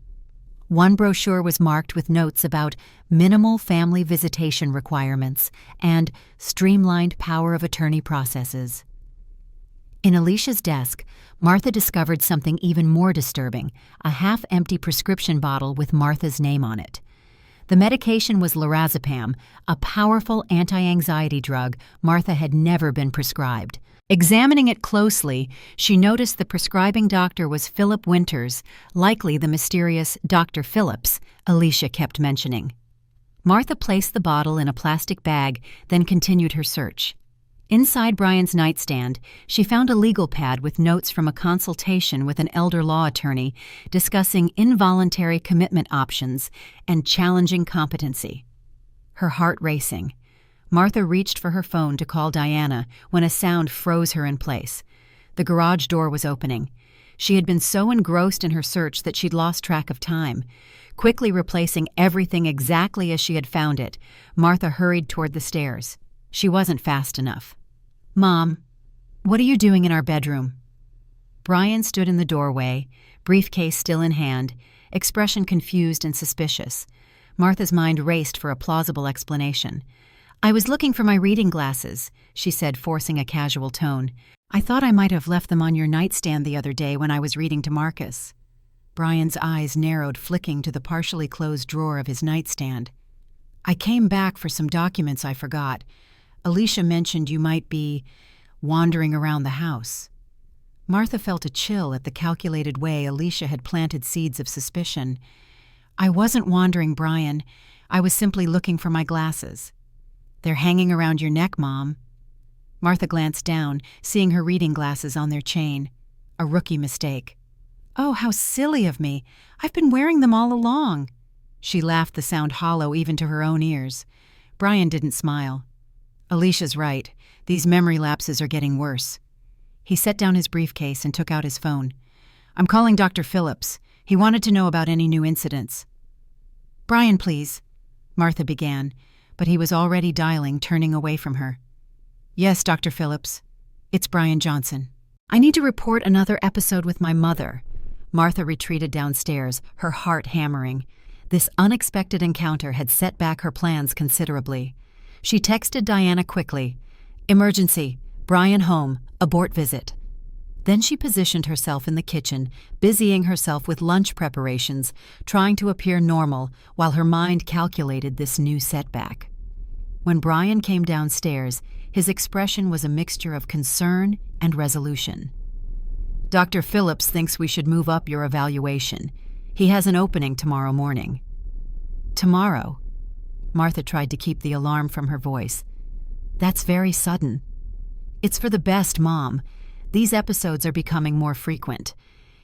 One brochure was marked with notes about minimal family visitation requirements and streamlined power of attorney processes. In Alicia's desk, Martha discovered something even more disturbing, a half-empty prescription bottle with Martha's name on it. The medication was lorazepam, a powerful anti-anxiety drug Martha had never been prescribed. Examining it closely, she noticed the prescribing doctor was Philip Winters, likely the mysterious Dr. Phillips Alicia kept mentioning. Martha placed the bottle in a plastic bag, then continued her search. Inside Brian's nightstand, she found a legal pad with notes from a consultation with an elder law attorney discussing involuntary commitment options and challenging competency. Her heart racing, Martha reached for her phone to call Diana when a sound froze her in place. The garage door was opening. She had been so engrossed in her search that she'd lost track of time. Quickly replacing everything exactly as she had found it, Martha hurried toward the stairs. She wasn't fast enough. "Mom, what are you doing in our bedroom?" Brian stood in the doorway, briefcase still in hand, expression confused and suspicious. Martha's mind raced for a plausible explanation. "I was looking for my reading glasses," she said, forcing a casual tone. "I thought I might have left them on your nightstand the other day when I was reading to Marcus." Brian's eyes narrowed, flicking to the partially closed drawer of his nightstand. "I came back for some documents I forgot. Alicia mentioned you might be wandering around the house." Martha felt a chill at the calculated way Alicia had planted seeds of suspicion. "I wasn't wandering, Brian. I was simply looking for my glasses." "They're hanging around your neck, Mom." Martha glanced down, seeing her reading glasses on their chain. A rookie mistake. "Oh, how silly of me. I've been wearing them all along." She laughed, the sound hollow even to her own ears. Brian didn't smile. "Alicia's right. These memory lapses are getting worse." He set down his briefcase and took out his phone. "I'm calling Dr. Phillips. He wanted to know about any new incidents." "Brian, please," Martha began, but he was already dialing, turning away from her. "Yes, Dr. Phillips. It's Brian Johnson. I need to report another episode with my mother." Martha retreated downstairs, her heart hammering. This unexpected encounter had set back her plans considerably. She texted Diana quickly. "Emergency. Brian home. Abort visit." Then she positioned herself in the kitchen, busying herself with lunch preparations, trying to appear normal while her mind calculated this new setback. When Brian came downstairs, his expression was a mixture of concern and resolution. "Dr. Phillips thinks we should move up your evaluation. He has an opening tomorrow morning." "Tomorrow?" Martha tried to keep the alarm from her voice. "That's very sudden." "It's for the best, Mom. These episodes are becoming more frequent."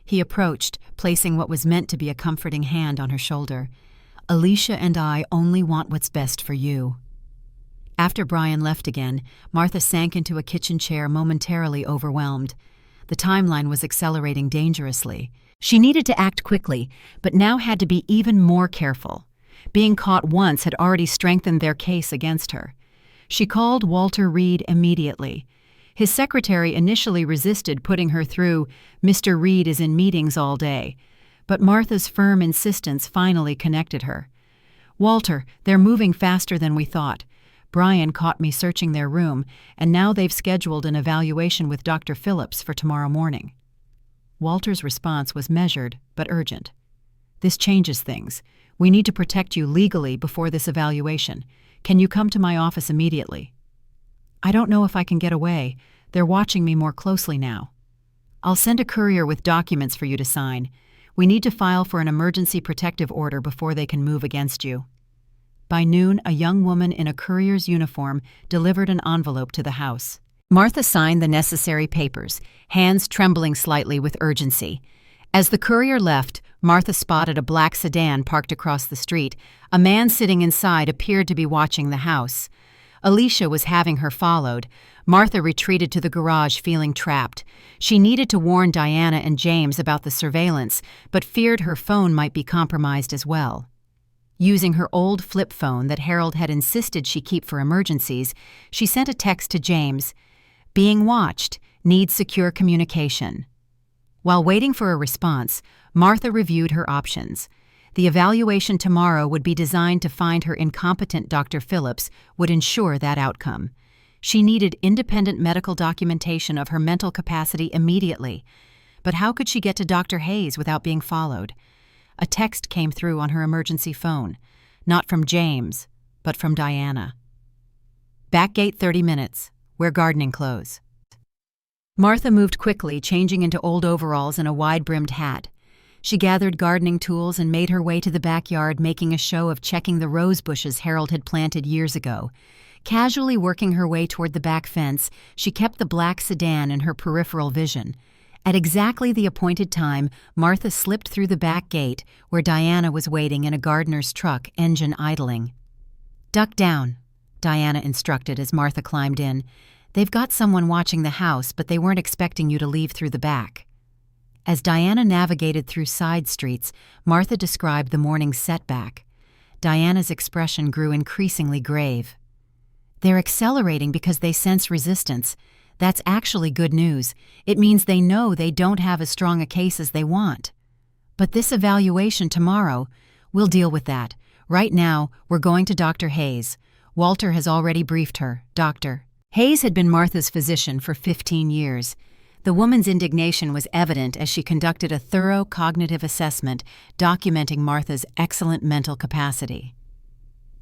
He approached, placing what was meant to be a comforting hand on her shoulder. "Alicia and I only want what's best for you." After Brian left again, Martha sank into a kitchen chair, momentarily overwhelmed. The timeline was accelerating dangerously. She needed to act quickly, but now had to be even more careful. Being caught once had already strengthened their case against her. She called Walter Reed immediately. His secretary initially resisted putting her through "Mr. Reed is in meetings all day," but Martha's firm insistence finally connected her. "Walter, they're moving faster than we thought. Brian caught me searching their room, and now they've scheduled an evaluation with Dr. Phillips for tomorrow morning." Walter's response was measured but urgent. "This changes things. We need to protect you legally before this evaluation. Can you come to my office immediately?" "I don't know if I can get away. They're watching me more closely now." "I'll send a courier with documents for you to sign. We need to file for an emergency protective order before they can move against you." By noon, a young woman in a courier's uniform delivered an envelope to the house. Martha signed the necessary papers, hands trembling slightly with urgency. As the courier left, Martha spotted a black sedan parked across the street. A man sitting inside appeared to be watching the house. Alicia was having her followed. Martha retreated to the garage feeling trapped. She needed to warn Diana and James about the surveillance, but feared her phone might be compromised as well. Using her old flip phone that Harold had insisted she keep for emergencies, she sent a text to James. "Being watched. Need secure communication." While waiting for a response, Martha reviewed her options. The evaluation tomorrow would be designed to find her incompetent Dr. Phillips would ensure that outcome. She needed independent medical documentation of her mental capacity immediately. But how could she get to Dr. Hayes without being followed? A text came through on her emergency phone, not from James, but from Diana. "Back gate 30 minutes. We're gardening clothes." Martha moved quickly, changing into old overalls and a wide-brimmed hat. She gathered gardening tools and made her way to the backyard, making a show of checking the rose bushes Harold had planted years ago. Casually working her way toward the back fence, she kept the black sedan in her peripheral vision. At exactly the appointed time, Martha slipped through the back gate, where Diana was waiting in a gardener's truck, engine idling. "Duck down," Diana instructed as Martha climbed in. "They've got someone watching the house, but they weren't expecting you to leave through the back." As Diana navigated through side streets, Martha described the morning's setback. Diana's expression grew increasingly grave. "They're accelerating because they sense resistance. That's actually good news. It means they know they don't have as strong a case as they want. But this evaluation tomorrow, we'll deal with that. Right now, we're going to Dr. Hayes. Walter has already briefed her, Dr. Hayes had been Martha's physician for 15 years. The woman's indignation was evident as she conducted a thorough cognitive assessment documenting Martha's excellent mental capacity.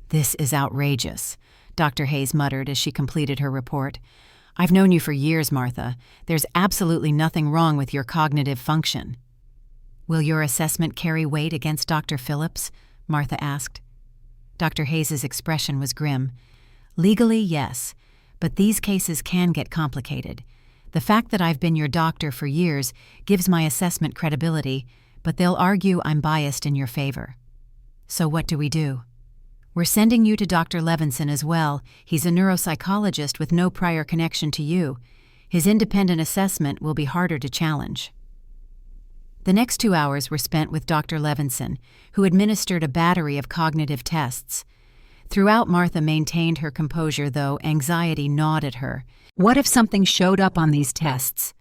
"This is outrageous," Dr. Hayes muttered as she completed her report. "I've known you for years, Martha. There's absolutely nothing wrong with your cognitive function." "Will your assessment carry weight against Dr. Phillips?" Martha asked. Dr. Hayes's expression was grim. "Legally, yes, but these cases can get complicated. The fact that I've been your doctor for years gives my assessment credibility, but they'll argue I'm biased in your favor." "So what do we do?" "We're sending you to Dr. Levinson as well. He's a neuropsychologist with no prior connection to you. His independent assessment will be harder to challenge." The next 2 hours were spent with Dr. Levinson, who administered a battery of cognitive tests. Throughout, Martha maintained her composure, though anxiety gnawed at her. What if something showed up on these tests?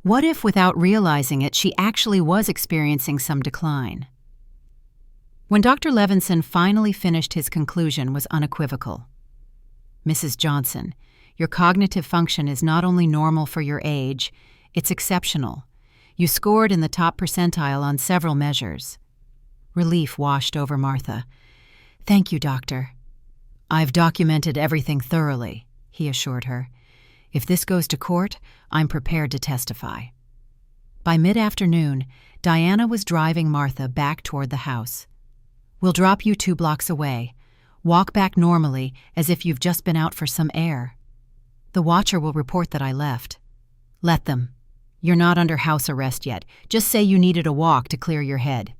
What if, without realizing it, she actually was experiencing some decline? When Dr. Levinson finally finished, his conclusion was unequivocal. "Mrs. Johnson, your cognitive function is not only normal for your age, it's exceptional. You scored in the top percentile on several measures." Relief washed over Martha. "Thank you, doctor." "I've documented everything thoroughly," he assured her. "If this goes to court, I'm prepared to testify." By mid-afternoon, Diana was driving Martha back toward the house. "We'll drop you 2 blocks away. Walk back normally, as if you've just been out for some air. The watcher will report that I left." "Let them. You're not under house arrest yet. Just say you needed a walk to clear your head."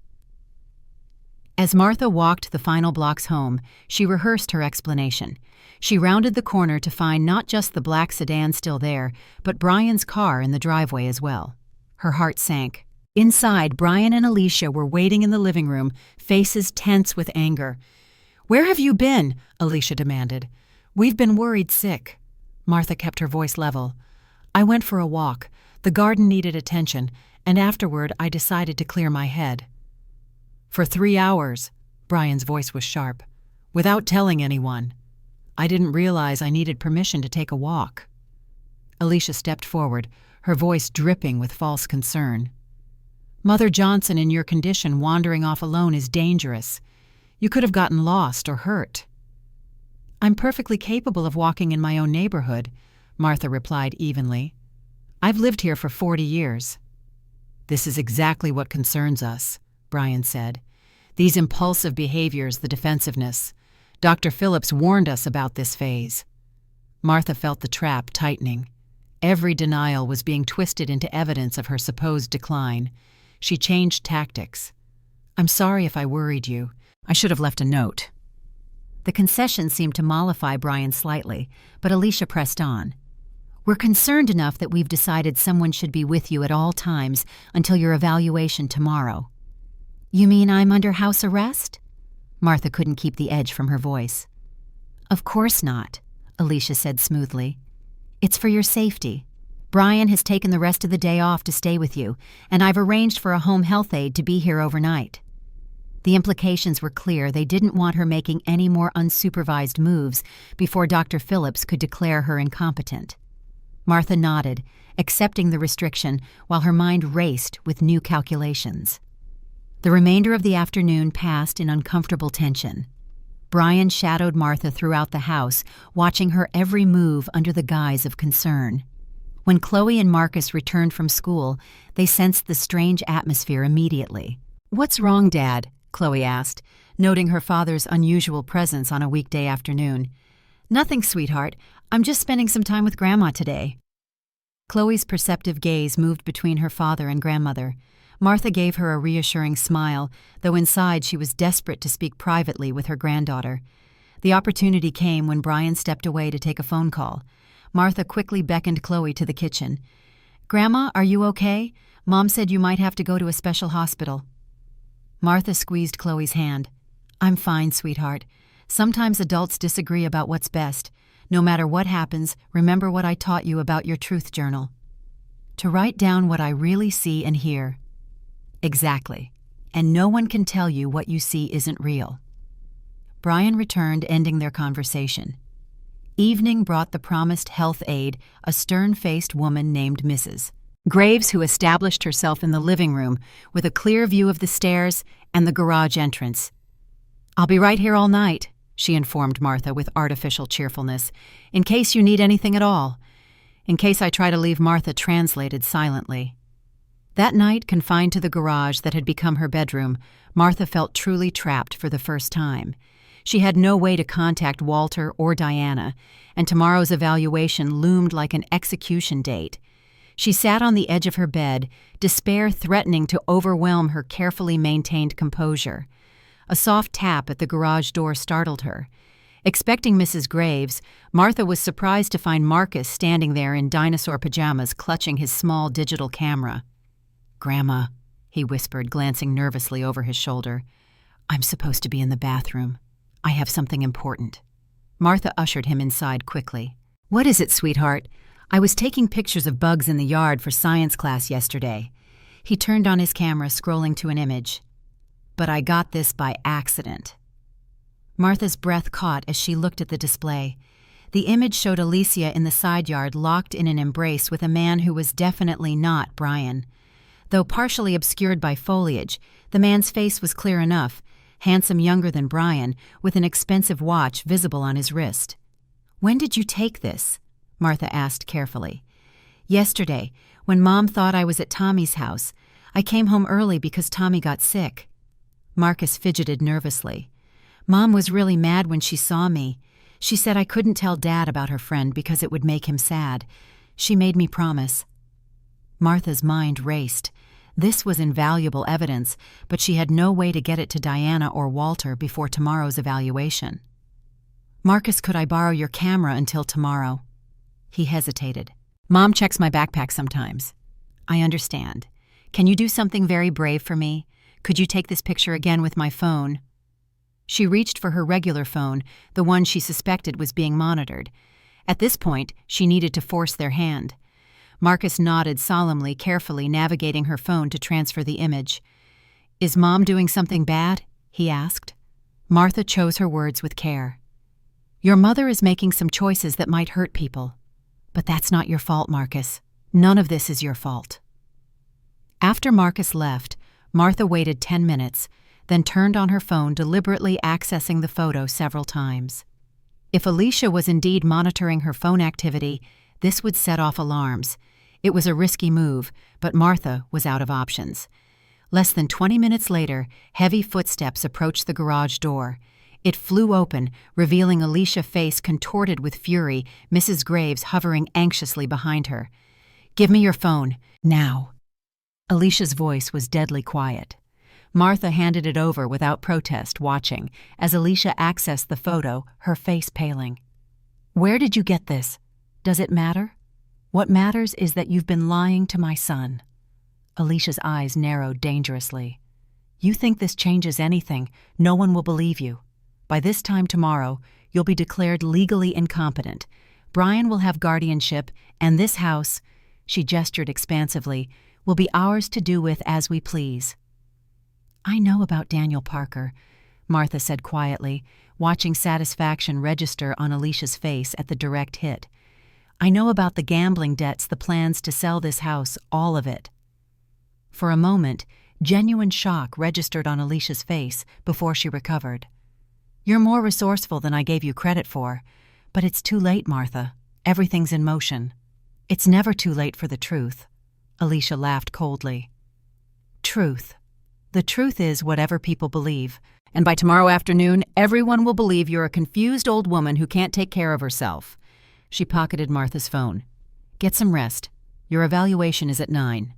As Martha walked the final blocks home, she rehearsed her explanation. She rounded the corner to find not just the black sedan still there, but Brian's car in the driveway as well. Her heart sank. Inside, Brian and Alicia were waiting in the living room, faces tense with anger. "Where have you been?" Alicia demanded. "We've been worried sick." Martha kept her voice level. "I went for a walk. The garden needed attention, and afterward I decided to clear my head." "For 3 hours," Brian's voice was sharp, "without telling anyone. I didn't realize I needed permission to take a walk." Alicia stepped forward, her voice dripping with false concern. "Mother Johnson in your condition wandering off alone is dangerous. You could have gotten lost or hurt." "I'm perfectly capable of walking in my own neighborhood," Martha replied evenly. "I've lived here for 40 years. "This is exactly what concerns us," Brian said. "These impulsive behaviors, the defensiveness. Dr. Phillips warned us about this phase. Martha felt the trap tightening. Every denial was being twisted into evidence of her supposed decline. She changed tactics. "I'm sorry if I worried you. I should have left a note." The concession seemed to mollify Brian slightly, but Alicia pressed on. "We're concerned enough that we've decided someone should be with you at all times until your evaluation tomorrow." "You mean I'm under house arrest?" Martha couldn't keep the edge from her voice. "Of course not," Alicia said smoothly. "It's for your safety. Brian has taken the rest of the day off to stay with you, and I've arranged for a home health aide to be here overnight." The implications were clear. They didn't want her making any more unsupervised moves before Dr. Phillips could declare her incompetent. Martha nodded, accepting the restriction while her mind raced with new calculations. The remainder of the afternoon passed in uncomfortable tension. Brian shadowed Martha throughout the house, watching her every move under the guise of concern. When Chloe and Marcus returned from school, they sensed the strange atmosphere immediately. "What's wrong, Dad?" Chloe asked, noting her father's unusual presence on a weekday afternoon. "Nothing, sweetheart. I'm just spending some time with Grandma today." Chloe's perceptive gaze moved between her father and grandmother. Martha gave her a reassuring smile, though inside she was desperate to speak privately with her granddaughter. The opportunity came when Brian stepped away to take a phone call. Martha quickly beckoned Chloe to the kitchen. "Grandma, are you okay? Mom said you might have to go to a special hospital." Martha squeezed Chloe's hand. "I'm fine, sweetheart. Sometimes adults disagree about what's best. No matter what happens, remember what I taught you about your truth journal. To write down what I really see and hear." "Exactly. And no one can tell you what you see isn't real." Brian returned, ending their conversation. Evening brought the promised health aide, a stern-faced woman named Mrs. Graves, who established herself in the living room with a clear view of the stairs and the garage entrance. "I'll be right here all night," she informed Martha with artificial cheerfulness, "in case you need anything at all." "In case I try to leave," Martha translated silently. That night, confined to the garage that had become her bedroom, Martha felt truly trapped for the first time. She had no way to contact Walter or Diana, and tomorrow's evaluation loomed like an execution date. She sat on the edge of her bed, despair threatening to overwhelm her carefully maintained composure. A soft tap at the garage door startled her. Expecting Mrs. Graves, Martha was surprised to find Marcus standing there in dinosaur pajamas clutching his small digital camera. "Grandma," he whispered, glancing nervously over his shoulder. "I'm supposed to be in the bathroom. I have something important." Martha ushered him inside quickly. "What is it, sweetheart?" "I was taking pictures of bugs in the yard for science class yesterday." He turned on his camera, scrolling to an image. "But I got this by accident." Martha's breath caught as she looked at the display. The image showed Alicia in the side yard locked in an embrace with a man who was definitely not Brian. Though partially obscured by foliage, the man's face was clear enough, handsome, younger than Brian, with an expensive watch visible on his wrist. "When did you take this?" Martha asked carefully. "Yesterday, when Mom thought I was at Tommy's house. I came home early because Tommy got sick." Marcus fidgeted nervously. "Mom was really mad when she saw me. She said I couldn't tell Dad about her friend because it would make him sad. She made me promise." Martha's mind raced. This was invaluable evidence, but she had no way to get it to Diana or Walter before tomorrow's evaluation. "Marcus, could I borrow your camera until tomorrow?" He hesitated. "Mom checks my backpack sometimes." "I understand. Can you do something very brave for me? Could you take this picture again with my phone?" She reached for her regular phone, the one she suspected was being monitored. At this point, she needed to force their hand. Marcus nodded solemnly, carefully navigating her phone to transfer the image. "Is Mom doing something bad?" he asked. Martha chose her words with care. "Your mother is making some choices that might hurt people. But that's not your fault, Marcus. None of this is your fault." After Marcus left, Martha waited 10 minutes, then turned on her phone, deliberately accessing the photo several times. If Alicia was indeed monitoring her phone activity, this would set off alarms. It was a risky move, but Martha was out of options. Less than 20 minutes later, heavy footsteps approached the garage door. It flew open, revealing Alicia's face contorted with fury, Mrs. Graves hovering anxiously behind her. "Give me your phone, now." Alicia's voice was deadly quiet. Martha handed it over without protest, watching, as Alicia accessed the photo, her face paling. "Where did you get this? Does it matter? What matters is that you've been lying to my son." Alicia's eyes narrowed dangerously. "You think this changes anything? No one will believe you. By this time tomorrow, you'll be declared legally incompetent. Brian will have guardianship, and this house," she gestured expansively, "will be ours to do with as we please." "I know about Daniel Parker," Martha said quietly, watching satisfaction register on Alicia's face at the direct hit. "I know about the gambling debts, the plans to sell this house, all of it." For a moment, genuine shock registered on Alicia's face before she recovered. "You're more resourceful than I gave you credit for. But it's too late, Martha. Everything's in motion." "It's never too late for the truth." Alicia laughed coldly. "Truth. The truth is whatever people believe. And by tomorrow afternoon, everyone will believe you're a confused old woman who can't take care of herself." She pocketed Martha's phone. "Get some rest. Your evaluation is at 9.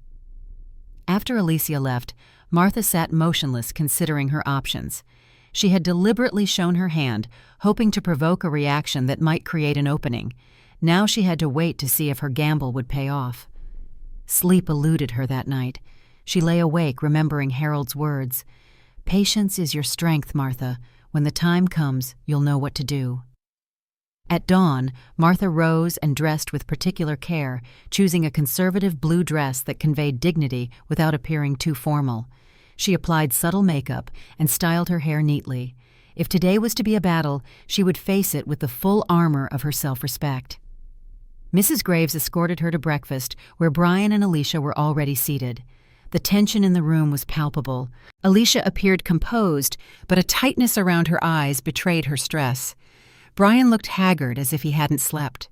After Alicia left, Martha sat motionless, considering her options. She had deliberately shown her hand, hoping to provoke a reaction that might create an opening. Now she had to wait to see if her gamble would pay off. Sleep eluded her that night. She lay awake, remembering Harold's words. "Patience is your strength, Martha. When the time comes, you'll know what to do." At dawn, Martha rose and dressed with particular care, choosing a conservative blue dress that conveyed dignity without appearing too formal. She applied subtle makeup and styled her hair neatly. If today was to be a battle, she would face it with the full armor of her self-respect. Mrs. Graves escorted her to breakfast, where Brian and Alicia were already seated. The tension in the room was palpable. Alicia appeared composed, but a tightness around her eyes betrayed her stress. Brian looked haggard, as if he hadn't slept.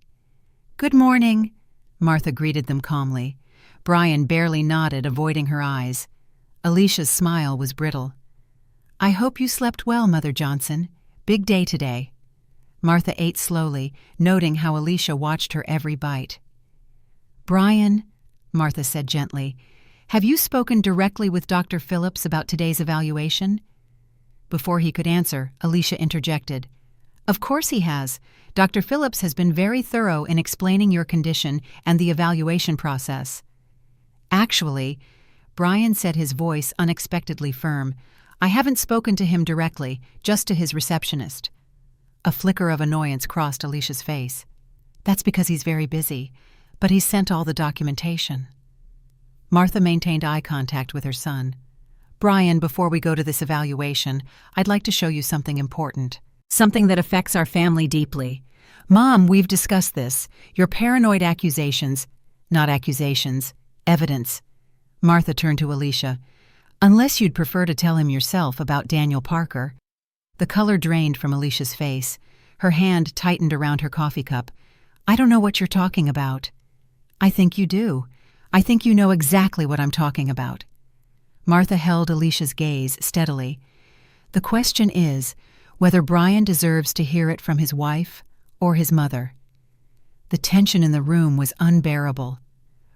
"Good morning," Martha greeted them calmly. Brian barely nodded, avoiding her eyes. Alicia's smile was brittle. "I hope you slept well, Mother Johnson. Big day today." Martha ate slowly, noting how Alicia watched her every bite. "Brian," Martha said gently, "have you spoken directly with Dr. Phillips about today's evaluation?" Before he could answer, Alicia interjected. "Of course he has. Dr. Phillips has been very thorough in explaining your condition and the evaluation process." "Actually," Brian said, his voice unexpectedly firm, "I haven't spoken to him directly, just to his receptionist." A flicker of annoyance crossed Alicia's face. "That's because he's very busy, but he's sent all the documentation." Martha maintained eye contact with her son. "Brian, before we go to this evaluation, I'd like to show you something important. Something that affects our family deeply. Mom, we've discussed this. Your paranoid accusations, not accusations, evidence." Martha turned to Alicia. "Unless you'd prefer to tell him yourself about Daniel Parker." The color drained from Alicia's face. Her hand tightened around her coffee cup. "I don't know what you're talking about." "I think you do. I think you know exactly what I'm talking about." Martha held Alicia's gaze steadily. "The question is whether Brian deserves to hear it from his wife or his mother." The tension in the room was unbearable.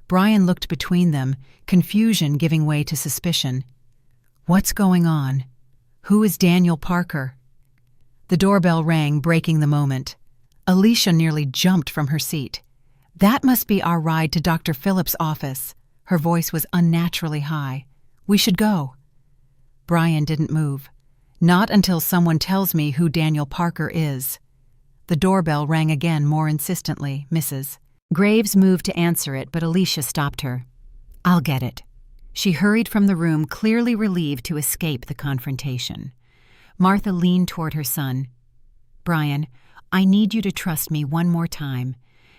Brian looked between them, confusion giving way to suspicion. "What's going on? Who is Daniel Parker?" The doorbell rang, breaking the moment. Alicia nearly jumped from her seat. "That must be our ride to Dr. Phillips' office." Her voice was unnaturally high. "We should go." Brian didn't move. "Not until someone tells me who Daniel Parker is." The doorbell rang again, more insistently. Mrs. Graves moved to answer it, but Alicia stopped her. "I'll get it." She hurried from the room, clearly relieved to escape the confrontation. Martha leaned toward her son. "Brian, I need you to trust me one more time.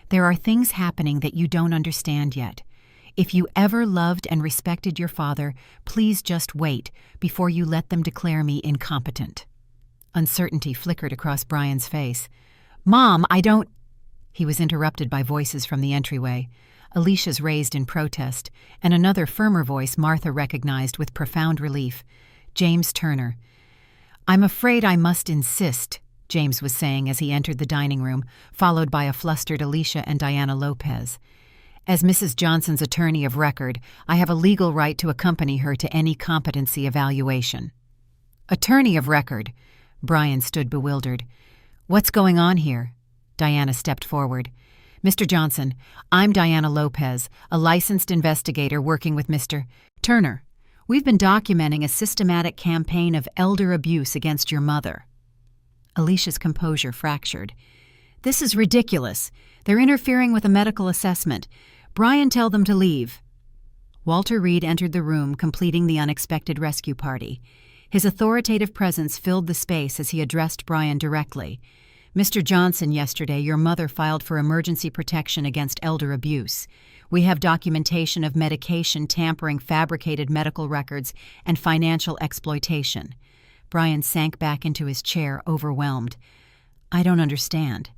There are things happening that you don't understand yet. If you ever loved and respected your father, please just wait before you let them declare me incompetent." Uncertainty flickered across Brian's face. "Mom, I don't—" He was interrupted by voices from the entryway. Alicia's raised in protest, and another firmer voice Martha recognized with profound relief. James Turner. "I'm afraid I must insist," James was saying as he entered the dining room, followed by a flustered Alicia and Diana Lopez. "As Mrs. Johnson's attorney of record, I have a legal right to accompany her to any competency evaluation." "Attorney of record?" Brian stood bewildered. "What's going on here?" Diana stepped forward. "Mr. Johnson, I'm Diana Lopez, a licensed investigator working with Mr. Turner. We've been documenting a systematic campaign of elder abuse against your mother." Alicia's composure fractured. "This is ridiculous. They're interfering with a medical assessment. Brian, tell them to leave." Walter Reed entered the room, completing the unexpected rescue party. His authoritative presence filled the space as he addressed Brian directly. "Mr. Johnson, yesterday your mother filed for emergency protection against elder abuse. We have documentation of medication tampering, fabricated medical records, and financial exploitation." Brian sank back into his chair, overwhelmed. "I don't understand."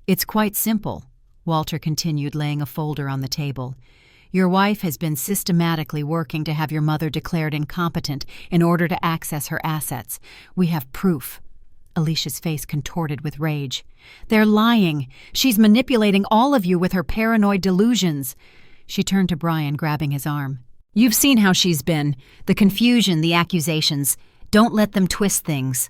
"It's quite simple," Walter continued, laying a folder on the table. "Your wife has been systematically working to have your mother declared incompetent in order to access her assets. We have proof." Alicia's face contorted with rage. "They're lying. She's manipulating all of you with her paranoid delusions." She turned to Brian, grabbing his arm. "You've seen how she's been. The confusion, the accusations. Don't let them twist things."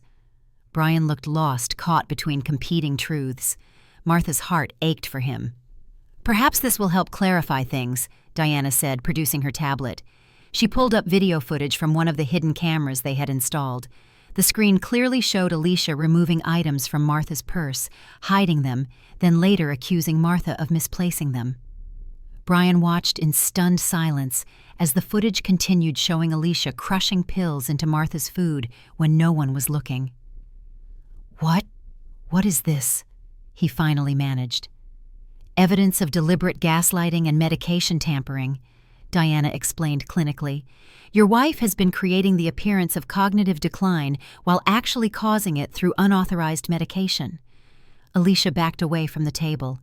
Brian looked lost, caught between competing truths. Martha's heart ached for him. "Perhaps this will help clarify things," Diana said, producing her tablet. She pulled up video footage from one of the hidden cameras they had installed. The screen clearly showed Alicia removing items from Martha's purse, hiding them, then later accusing Martha of misplacing them. Brian watched in stunned silence as the footage continued, showing Alicia crushing pills into Martha's food when no one was looking. What is this?" he finally managed. "Evidence of deliberate gaslighting and medication tampering," Diana explained clinically. "Your wife has been creating the appearance of cognitive decline while actually causing it through unauthorized medication." Alicia backed away from the table.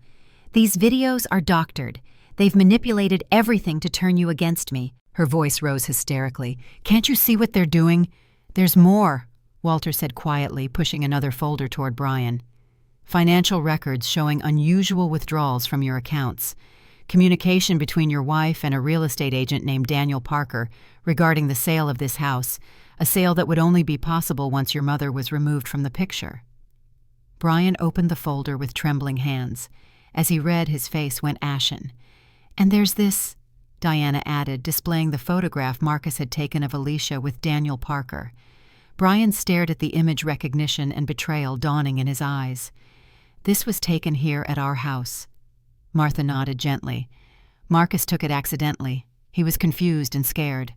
"These videos are doctored. They've manipulated everything to turn you against me." Her voice rose hysterically. "Can't you see what they're doing?" "There's more," Walter said quietly, pushing another folder toward Brian. "Financial records showing unusual withdrawals from your accounts. Communication between your wife and a real estate agent named Daniel Parker regarding the sale of this house, a sale that would only be possible once your mother was removed from the picture." Brian opened the folder with trembling hands. As he read, his face went ashen. "And there's this," Diana added, displaying the photograph Marcus had taken of Alicia with Daniel Parker. Brian stared at the image recognition and betrayal dawning in his eyes. "This was taken here at our house." Martha nodded gently. "Marcus took it accidentally. He was confused and scared."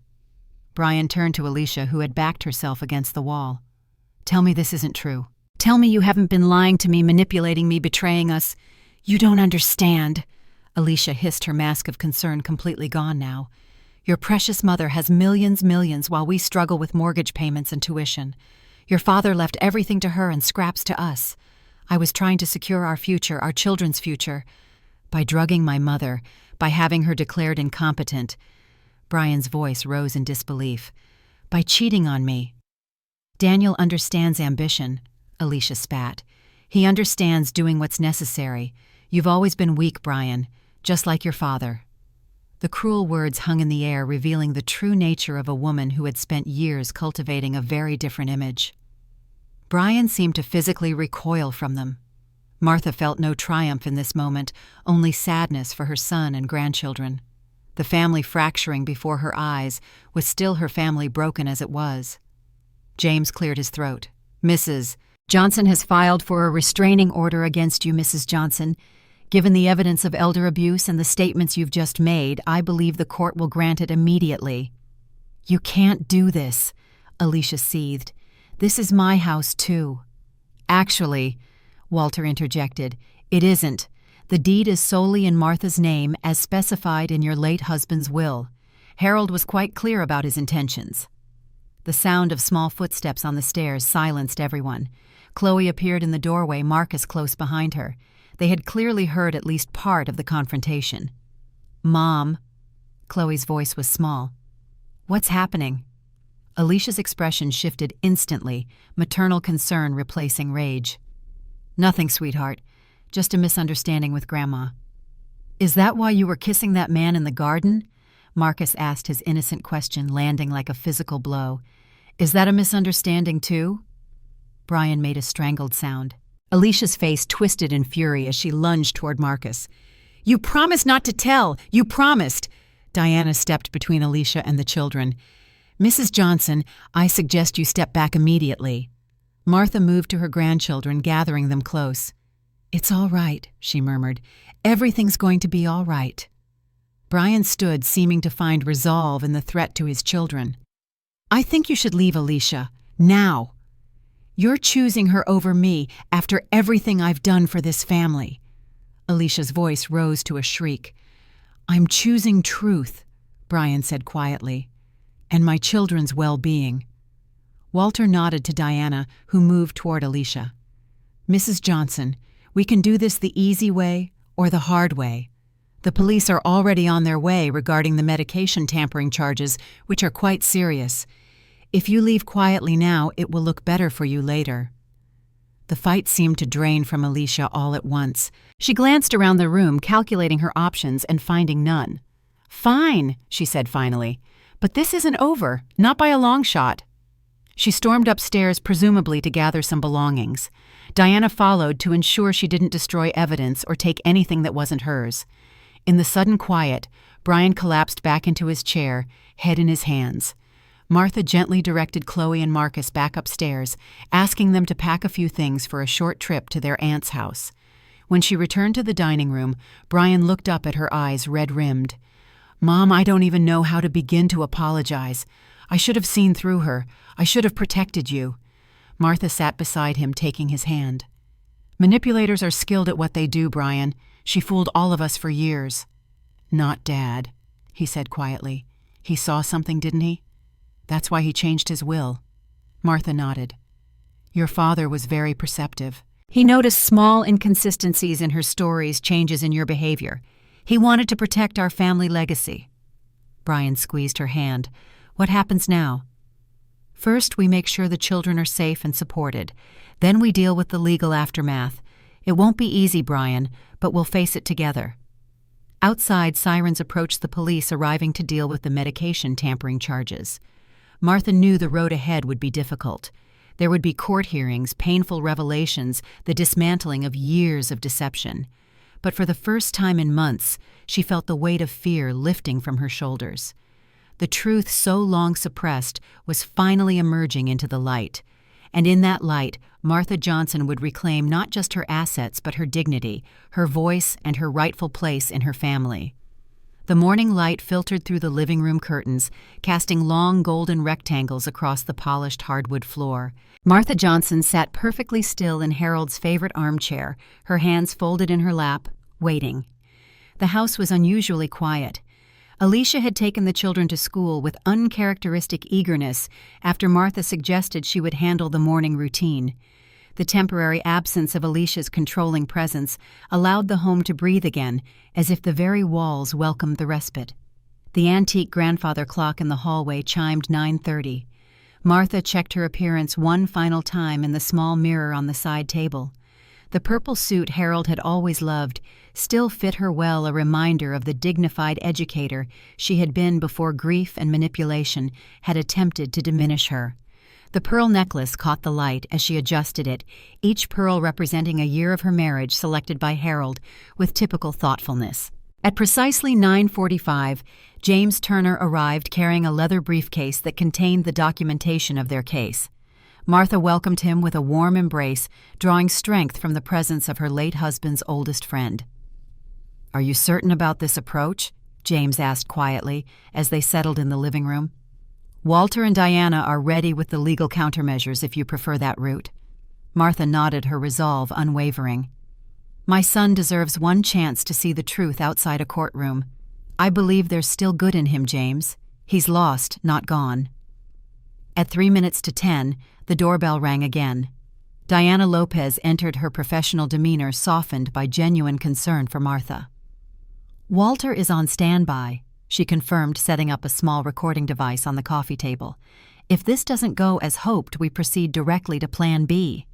Brian turned to Alicia, who had backed herself against the wall. "Tell me this isn't true. Tell me you haven't been lying to me, manipulating me, betraying us." "You don't understand," Alicia hissed, her mask of concern completely gone now. "Your precious mother has millions while we struggle with mortgage payments and tuition. Your father left everything to her and scraps to us. I was trying to secure our future, our children's future, by drugging my mother, by having her declared incompetent." Brian's voice rose in disbelief. "By cheating on me." "Daniel understands ambition," Alicia spat. "He understands doing what's necessary. You've always been weak, Brian, just like your father." The cruel words hung in the air, revealing the true nature of a woman who had spent years cultivating a very different image. Brian seemed to physically recoil from them. Martha felt no triumph in this moment, only sadness for her son and grandchildren. The family fracturing before her eyes was still her family, broken as it was. James cleared his throat. "Mrs. Johnson has filed for a restraining order against you, Mrs. Johnson. Given the evidence of elder abuse and the statements you've just made, I believe the court will grant it immediately." "You can't do this," Alicia seethed. "This is my house, too." "Actually," Walter interjected, "it isn't. The deed is solely in Martha's name, as specified in your late husband's will. Harold was quite clear about his intentions." The sound of small footsteps on the stairs silenced everyone. Chloe appeared in the doorway, Marcus close behind her. They had clearly heard at least part of the confrontation. "Mom," Chloe's voice was small. "What's happening?" Alicia's expression shifted instantly, maternal concern replacing rage. "Nothing, sweetheart. Just a misunderstanding with Grandma." "Is that why you were kissing that man in the garden?" Marcus asked his innocent question, landing like a physical blow. "Is that a misunderstanding too?" Brian made a strangled sound. Alicia's face twisted in fury as she lunged toward Marcus. "You promised not to tell! You promised!" Diana stepped between Alicia and the children. "Mrs. Johnson, I suggest you step back immediately." Martha moved to her grandchildren, gathering them close. "It's all right," she murmured. "Everything's going to be all right." Brian stood, seeming to find resolve in the threat to his children. "I think you should leave Alicia. Now. You're choosing her over me after everything I've done for this family." Alicia's voice rose to a shriek. "I'm choosing truth," Brian said quietly, "and my children's well-being." Walter nodded to Diana, who moved toward Alicia. "Mrs. Johnson, we can do this the easy way or the hard way. The police are already on their way regarding the medication tampering charges, which are quite serious. If you leave quietly now, it will look better for you later." The fight seemed to drain from Alicia all at once. She glanced around the room, calculating her options and finding none. "Fine," she said finally, "but this isn't over, not by a long shot." She stormed upstairs, presumably to gather some belongings. Diana followed to ensure she didn't destroy evidence or take anything that wasn't hers. In the sudden quiet, Brian collapsed back into his chair, head in his hands. Martha gently directed Chloe and Marcus back upstairs, asking them to pack a few things for a short trip to their aunt's house. When she returned to the dining room, Brian looked up at her eyes red-rimmed. "Mom, I don't even know how to begin to apologize. I should have seen through her. I should have protected you." Martha sat beside him, taking his hand. "Manipulators are skilled at what they do, Brian. She fooled all of us for years." "Not Dad," he said quietly. "He saw something, didn't he? That's why he changed his will." Martha nodded. "Your father was very perceptive. He noticed small inconsistencies in her stories, changes in your behavior. He wanted to protect our family legacy." Brian squeezed her hand. "What happens now?" "First, we make sure the children are safe and supported. Then we deal with the legal aftermath. It won't be easy, Brian, but we'll face it together." Outside, sirens approached the police arriving to deal with the medication tampering charges. Martha knew the road ahead would be difficult. There would be court hearings, painful revelations, the dismantling of years of deception. But for the first time in months, she felt the weight of fear lifting from her shoulders. The truth so long suppressed was finally emerging into the light. And in that light, Martha Johnson would reclaim not just her assets but her dignity, her voice, and her rightful place in her family. The morning light filtered through the living room curtains, casting long golden rectangles across the polished hardwood floor. Martha Johnson sat perfectly still in Harold's favorite armchair, her hands folded in her lap, waiting. The house was unusually quiet. Alicia had taken the children to school with uncharacteristic eagerness after Martha suggested she would handle the morning routine. The temporary absence of Alicia's controlling presence allowed the home to breathe again, as if the very walls welcomed the respite. The antique grandfather clock in the hallway chimed 9:30. Martha checked her appearance one final time in the small mirror on the side table. The purple suit Harold had always loved still fit her well, a reminder of the dignified educator she had been before grief and manipulation had attempted to diminish her. The pearl necklace caught the light as she adjusted it, each pearl representing a year of her marriage selected by Harold with typical thoughtfulness. At precisely 9:45, James Turner arrived carrying a leather briefcase that contained the documentation of their case. Martha welcomed him with a warm embrace, drawing strength from the presence of her late husband's oldest friend. "Are you certain about this approach?" James asked quietly as they settled in the living room. "Walter and Diana are ready with the legal countermeasures if you prefer that route." Martha nodded, her resolve unwavering. "My son deserves one chance to see the truth outside a courtroom. I believe there's still good in him, James. He's lost, not gone." At 10:03, the doorbell rang again. Diana Lopez entered, her professional demeanor softened by genuine concern for Martha. "Walter is on standby," she confirmed, setting up a small recording device on the coffee table. If this doesn't go as hoped, we proceed directly to Plan B.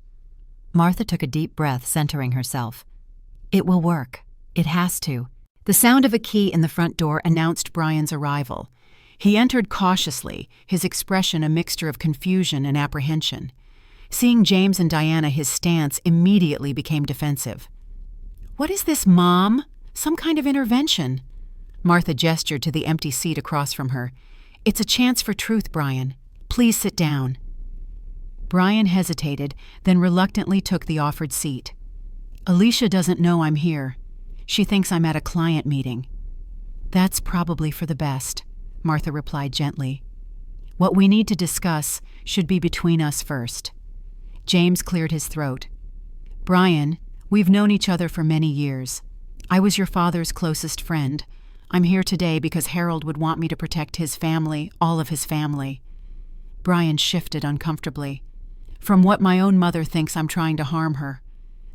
Martha took a deep breath, centering herself. It will work. It has to. The sound of a key in the front door announced Brian's arrival. He entered cautiously, his expression a mixture of confusion and apprehension. Seeing James and Diana, his stance immediately became defensive. "What is this, Mom? Some kind of intervention?" Martha gestured to the empty seat across from her. "It's a chance for truth, Brian. Please sit down." Brian hesitated, then reluctantly took the offered seat. "Alicia doesn't know I'm here. She thinks I'm at a client meeting." "That's probably for the best," Martha replied gently. "What we need to discuss should be between us first." James cleared his throat. "Brian, we've known each other for many years. I was your father's closest friend. I'm here today because Harold would want me to protect his family, all of his family." Brian shifted uncomfortably. "From what my own mother thinks I'm trying to harm her.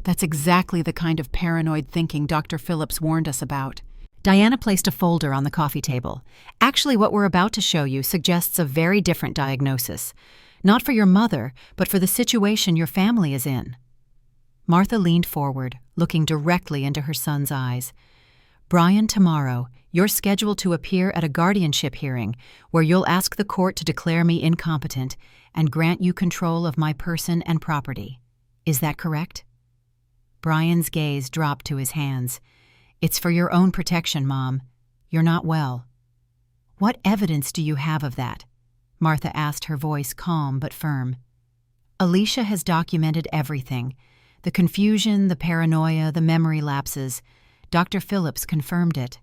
That's exactly the kind of paranoid thinking Dr. Phillips warned us about." Diana placed a folder on the coffee table. "Actually, what we're about to show you suggests a very different diagnosis. Not for your mother, but for the situation your family is in." Martha leaned forward, looking directly into her son's eyes. "Brian, tomorrow, you're scheduled to appear at a guardianship hearing where you'll ask the court to declare me incompetent and grant you control of my person and property. Is that correct?" Brian's gaze dropped to his hands. "It's for your own protection, Mom. You're not well." "What evidence do you have of that?" Martha asked, her voice calm but firm. "Alicia has documented everything. The confusion, the paranoia, the memory lapses. Dr. Phillips confirmed it."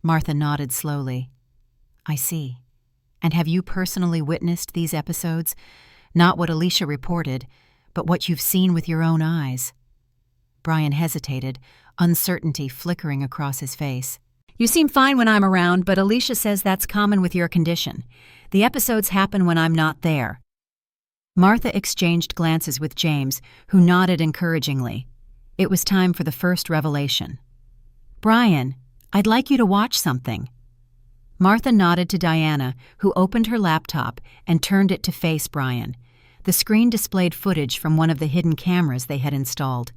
Martha nodded slowly. "I see. And have you personally witnessed these episodes? Not what Alicia reported, but what you've seen with your own eyes?" Brian hesitated, uncertainty flickering across his face. "You seem fine when I'm around, but Alicia says that's common with your condition. The episodes happen when I'm not there." Martha exchanged glances with James, who nodded encouragingly. It was time for the first revelation. "Brian, I'd like you to watch something." Martha nodded to Diana, who opened her laptop and turned it to face Brian. The screen displayed footage from one of the hidden cameras they had installed.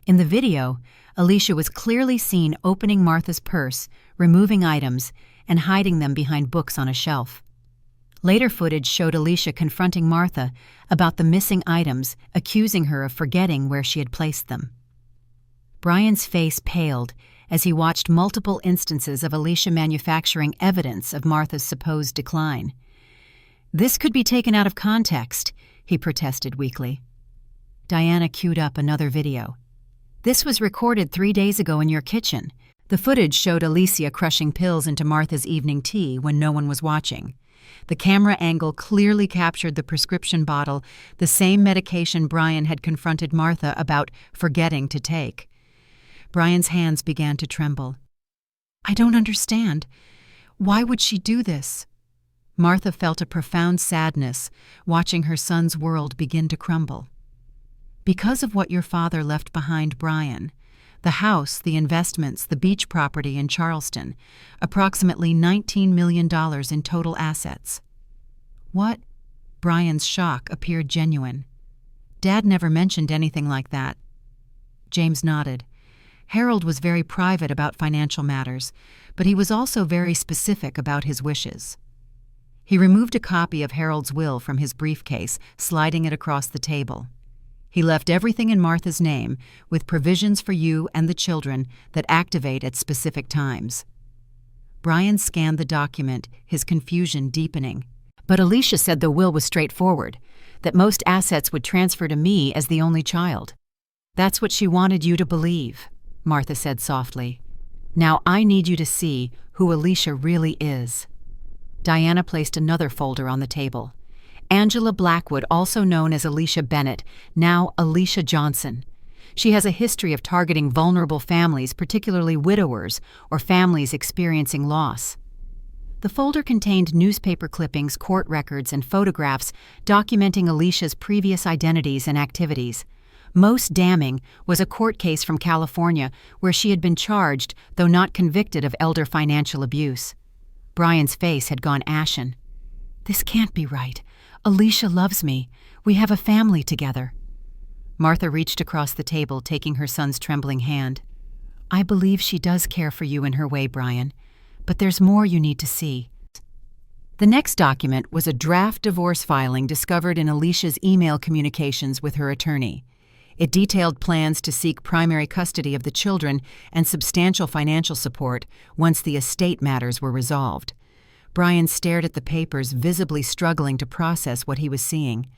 In the video, Alicia was clearly seen opening Martha's purse, removing items, and hiding them behind books on a shelf. Later footage showed Alicia confronting Martha about the missing items, accusing her of forgetting where she had placed them. Brian's face paled as he watched multiple instances of Alicia manufacturing evidence of Martha's supposed decline. "This could be taken out of context," he protested weakly. Diana queued up another video. "This was recorded 3 days ago in your kitchen." The footage showed Alicia crushing pills into Martha's evening tea when no one was watching. The camera angle clearly captured the prescription bottle, the same medication Brian had confronted Martha about forgetting to take. Brian's hands began to tremble. "I don't understand. Why would she do this?" Martha felt a profound sadness, watching her son's world begin to crumble. "Because of what your father left behind, Brian. The house, the investments, the beach property in Charleston, approximately $19 million in total assets." "What?" Brian's shock appeared genuine. "Dad never mentioned anything like that." James nodded. Harold was very private about financial matters, but he was also very specific about his wishes. He removed a copy of Harold's will from his briefcase, sliding it across the table. "He left everything in Martha's name, with provisions for you and the children that activate at specific times." Brian scanned the document, his confusion deepening. "But Alicia said the will was straightforward, that most assets would transfer to me as the only child." "That's what she wanted you to believe," Martha said softly. "Now I need you to see who Alicia really is." Diana placed another folder on the table. Angela Blackwood, also known as Alicia Bennett, now Alicia Johnson. She has a history of targeting vulnerable families, particularly widowers or families experiencing loss. The folder contained newspaper clippings, court records, and photographs documenting Alicia's previous identities and activities. Most damning was a court case from California where she had been charged, though not convicted, of elder financial abuse. Brian's face had gone ashen. This can't be right. Alicia loves me. We have a family together. Martha reached across the table, taking her son's trembling hand. I believe she does care for you in her way, Brian, but there's more you need to see. The next document was a draft divorce filing discovered in Alicia's email communications with her attorney. It detailed plans to seek primary custody of the children and substantial financial support once the estate matters were resolved. Brian stared at the papers, visibly struggling to process what he was seeing.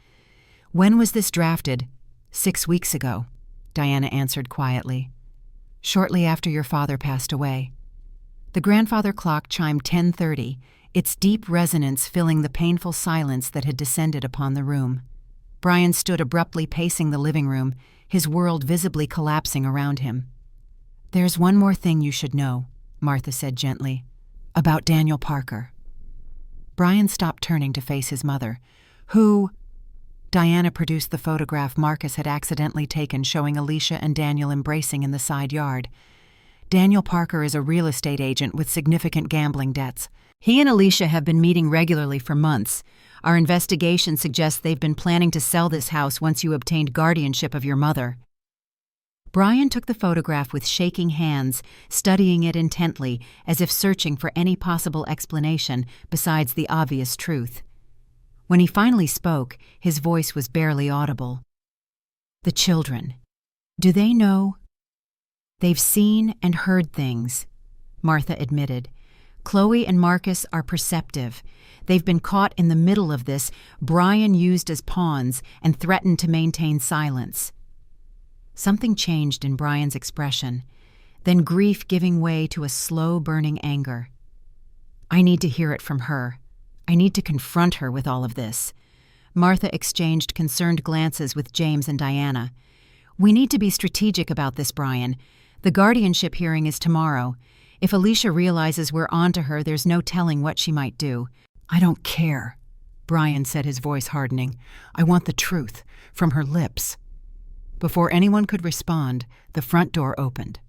When was this drafted? 6 weeks ago, Diana answered quietly. Shortly after your father passed away. The grandfather clock chimed 10:30, its deep resonance filling the painful silence that had descended upon the room. Brian stood abruptly pacing the living room, his world visibly collapsing around him. There's one more thing you should know, Martha said gently, about Daniel Parker. Brian stopped turning to face his mother, who... Diana produced the photograph Marcus had accidentally taken showing Alicia and Daniel embracing in the side yard. Daniel Parker is a real estate agent with significant gambling debts. He and Alicia have been meeting regularly for months. Our investigation suggests they've been planning to sell this house once you obtained guardianship of your mother. Brian took the photograph with shaking hands, studying it intently, as if searching for any possible explanation besides the obvious truth. When he finally spoke, his voice was barely audible. The children. Do they know? They've seen and heard things, Martha admitted. Chloe and Marcus are perceptive. They've been caught in the middle of this, Brian used as pawns and threatened to maintain silence. Something changed in Brian's expression, then grief giving way to a slow-burning anger. I need to hear it from her. I need to confront her with all of this. Martha exchanged concerned glances with James and Diana. We need to be strategic about this, Brian. The guardianship hearing is tomorrow. If Alicia realizes we're onto her, there's no telling what she might do. I don't care, Brian said, his voice hardening. I want the truth, from her lips. Before anyone could respond, the front door opened.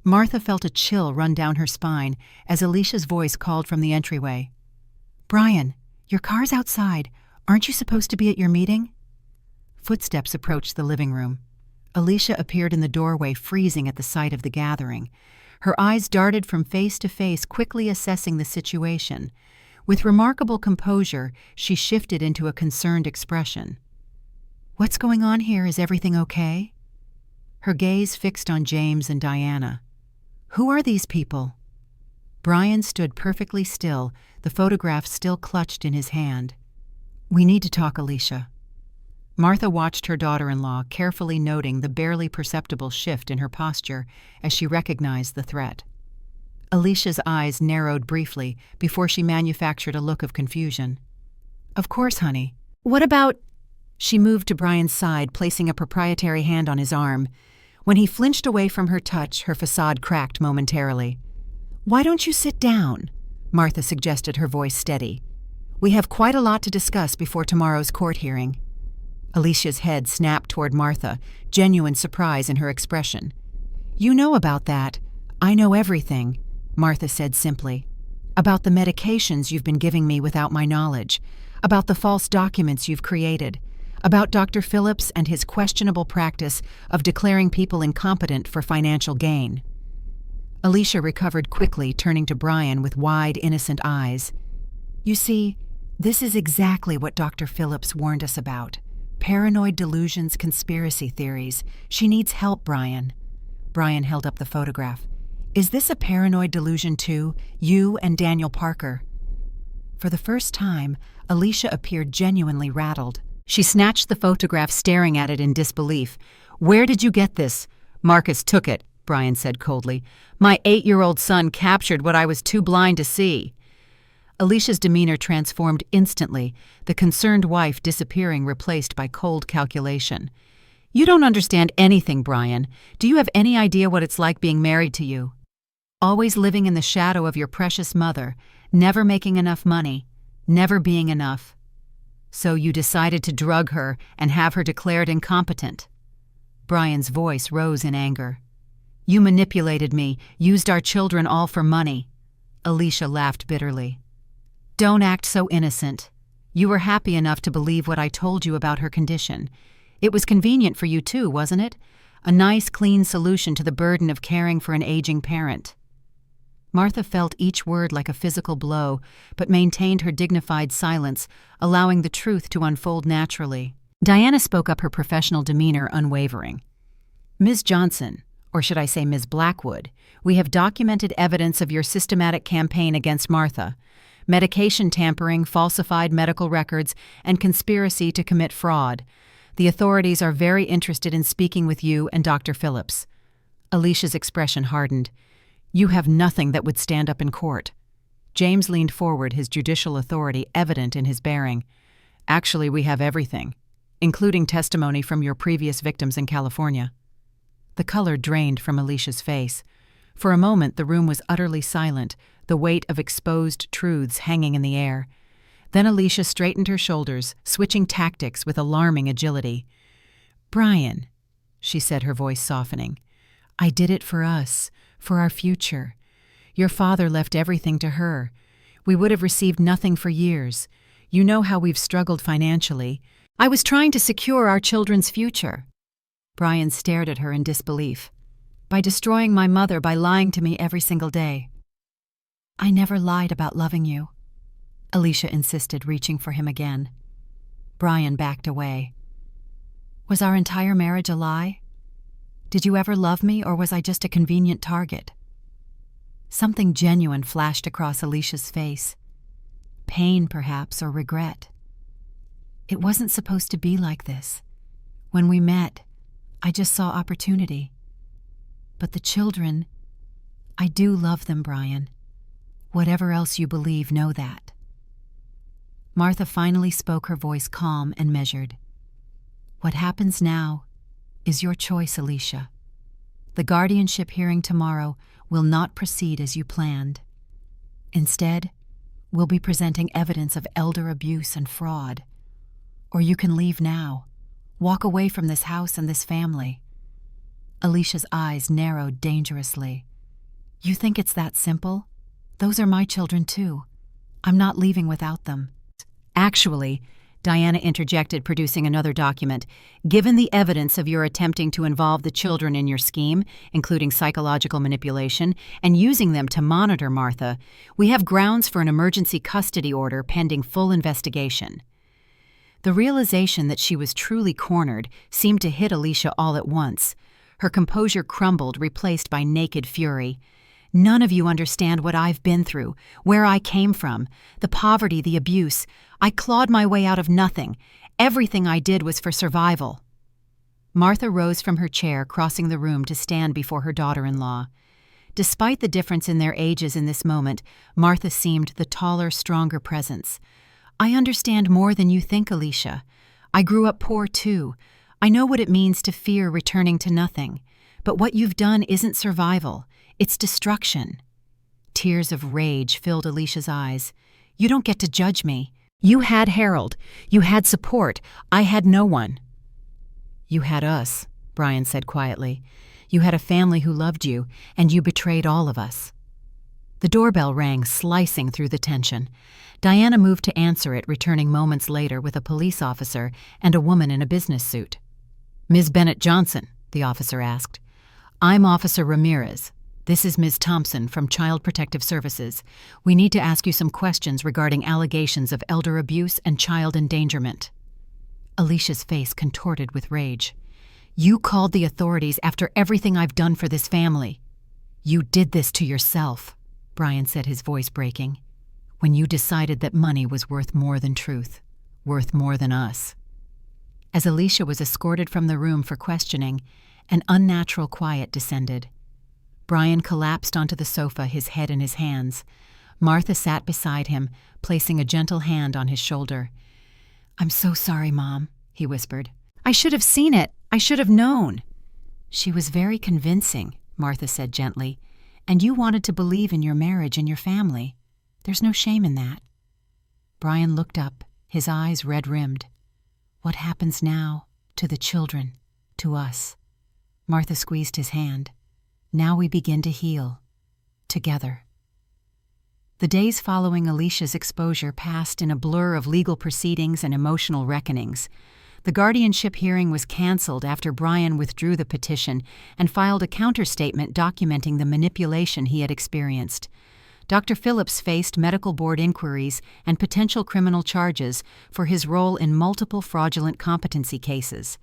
Martha felt a chill run down her spine as Alicia's voice called from the entryway. Brian, your car's outside. Aren't you supposed to be at your meeting? Footsteps approached the living room. Alicia appeared in the doorway, freezing at the sight of the gathering. Her eyes darted from face to face, quickly assessing the situation. With remarkable composure, she shifted into a concerned expression. What's going on here? Is everything okay? Her gaze fixed on James and Diana. Who are these people? Brian stood perfectly still, the photograph still clutched in his hand. We need to talk, Alicia. Martha watched her daughter-in-law, carefully noting the barely perceptible shift in her posture as she recognized the threat. Alicia's eyes narrowed briefly before she manufactured a look of confusion. Of course, honey. What about... She moved to Brian's side, placing a proprietary hand on his arm. When he flinched away from her touch, her facade cracked momentarily. Why don't you sit down? Martha suggested, her voice steady. We have quite a lot to discuss before tomorrow's court hearing. Alicia's head snapped toward Martha, genuine surprise in her expression. You know about that. I know everything, Martha said simply. About the medications you've been giving me without my knowledge. About the false documents you've created. About Dr. Phillips and his questionable practice of declaring people incompetent for financial gain. Alicia recovered quickly, turning to Brian with wide, innocent eyes. You see, this is exactly what Dr. Phillips warned us about. Paranoid delusions, conspiracy theories. She needs help, Brian. Brian held up the photograph. Is this a paranoid delusion too? You and Daniel Parker? For the first time, Alicia appeared genuinely rattled. She snatched the photograph, staring at it in disbelief. Where did you get this? Marcus took it, Brian said coldly. My 8-year-old son captured what I was too blind to see. Alicia's demeanor transformed instantly, the concerned wife disappearing, replaced by cold calculation. You don't understand anything, Brian. Do you have any idea what it's like being married to you? Always living in the shadow of your precious mother, never making enough money, never being enough. So you decided to drug her and have her declared incompetent. Brian's voice rose in anger. You manipulated me, used our children all for money. Alicia laughed bitterly. Don't act so innocent. You were happy enough to believe what I told you about her condition. It was convenient for you too, wasn't it? A nice, clean solution to the burden of caring for an aging parent. Martha felt each word like a physical blow, but maintained her dignified silence, allowing the truth to unfold naturally. Diana spoke up, her professional demeanor unwavering. Ms. Johnson, or should I say Ms. Blackwood, we have documented evidence of your systematic campaign against Martha: medication tampering, falsified medical records, and conspiracy to commit fraud. The authorities are very interested in speaking with you and Dr. Phillips. Alicia's expression hardened. You have nothing that would stand up in court. James leaned forward, his judicial authority evident in his bearing. Actually, we have everything, including testimony from your previous victims in California. The color drained from Alicia's face. For a moment, the room was utterly silent, the weight of exposed truths hanging in the air. Then Alicia straightened her shoulders, switching tactics with alarming agility. Brian, she said, her voice softening, I did it for us, for our future. Your father left everything to her. We would have received nothing for years. You know how we've struggled financially. I was trying to secure our children's future. Brian stared at her in disbelief. By destroying my mother, by lying to me every single day. I never lied about loving you, Alicia insisted, reaching for him again. Brian backed away. Was our entire marriage a lie? Did you ever love me, or was I just a convenient target? Something genuine flashed across Alicia's face. Pain, perhaps, or regret. It wasn't supposed to be like this. When we met, I just saw opportunity. But the children, I do love them, Brian. Whatever else you believe, know that. Martha finally spoke, her voice calm and measured. What happens now is your choice, Alicia. The guardianship hearing tomorrow will not proceed as you planned. Instead, we'll be presenting evidence of elder abuse and fraud. Or you can leave now. Walk away from this house and this family. Alicia's eyes narrowed dangerously. You think it's that simple? Those are my children too. I'm not leaving without them. Actually, Diana interjected, producing another document, given the evidence of your attempting to involve the children in your scheme, including psychological manipulation, and using them to monitor Martha, we have grounds for an emergency custody order pending full investigation. The realization that she was truly cornered seemed to hit Alicia all at once. Her composure crumbled, replaced by naked fury. None of you understand what I've been through, where I came from, the poverty, the abuse. I clawed my way out of nothing. Everything I did was for survival. Martha rose from her chair, crossing the room to stand before her daughter-in-law. Despite the difference in their ages in this moment, Martha seemed the taller, stronger presence. I understand more than you think, Alicia. I grew up poor too. I know what it means to fear returning to nothing. But what you've done isn't survival. It's destruction. Tears of rage filled Alicia's eyes. You don't get to judge me. You had Harold. You had support. I had no one. You had us, Brian said quietly. You had a family who loved you, and you betrayed all of us. The doorbell rang, slicing through the tension. Diana moved to answer it, returning moments later with a police officer and a woman in a business suit. Ms. Bennett Johnson, the officer asked. I'm Officer Ramirez. This is Ms. Thompson from Child Protective Services. We need to ask you some questions regarding allegations of elder abuse and child endangerment. Alicia's face contorted with rage. You called the authorities after everything I've done for this family. You did this to yourself, Brian said, his voice breaking, when you decided that money was worth more than truth, worth more than us. As Alicia was escorted from the room for questioning, an unnatural quiet descended. Brian collapsed onto the sofa, his head in his hands. Martha sat beside him, placing a gentle hand on his shoulder. I'm so sorry, Mom, he whispered. I should have seen it. I should have known. She was very convincing, Martha said gently, and you wanted to believe in your marriage and your family. There's no shame in that. Brian looked up, his eyes red-rimmed. What happens now to the children, to us? Martha squeezed his hand. Now we begin to heal. Together. The days following Alicia's exposure passed in a blur of legal proceedings and emotional reckonings. The guardianship hearing was canceled after Brian withdrew the petition and filed a counterstatement documenting the manipulation he had experienced. Dr. Phillips faced medical board inquiries and potential criminal charges for his role in multiple fraudulent competency cases.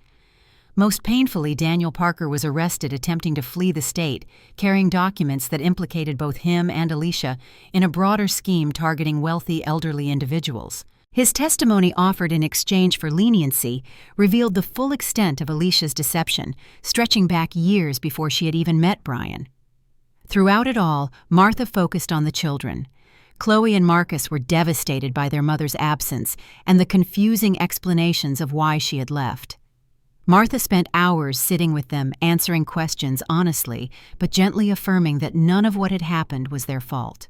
Most painfully, Daniel Parker was arrested attempting to flee the state, carrying documents that implicated both him and Alicia in a broader scheme targeting wealthy elderly individuals. His testimony, offered in exchange for leniency, revealed the full extent of Alicia's deception, stretching back years before she had even met Brian. Throughout it all, Martha focused on the children. Chloe and Marcus were devastated by their mother's absence and the confusing explanations of why she had left. Martha spent hours sitting with them, answering questions honestly, but gently affirming that none of what had happened was their fault.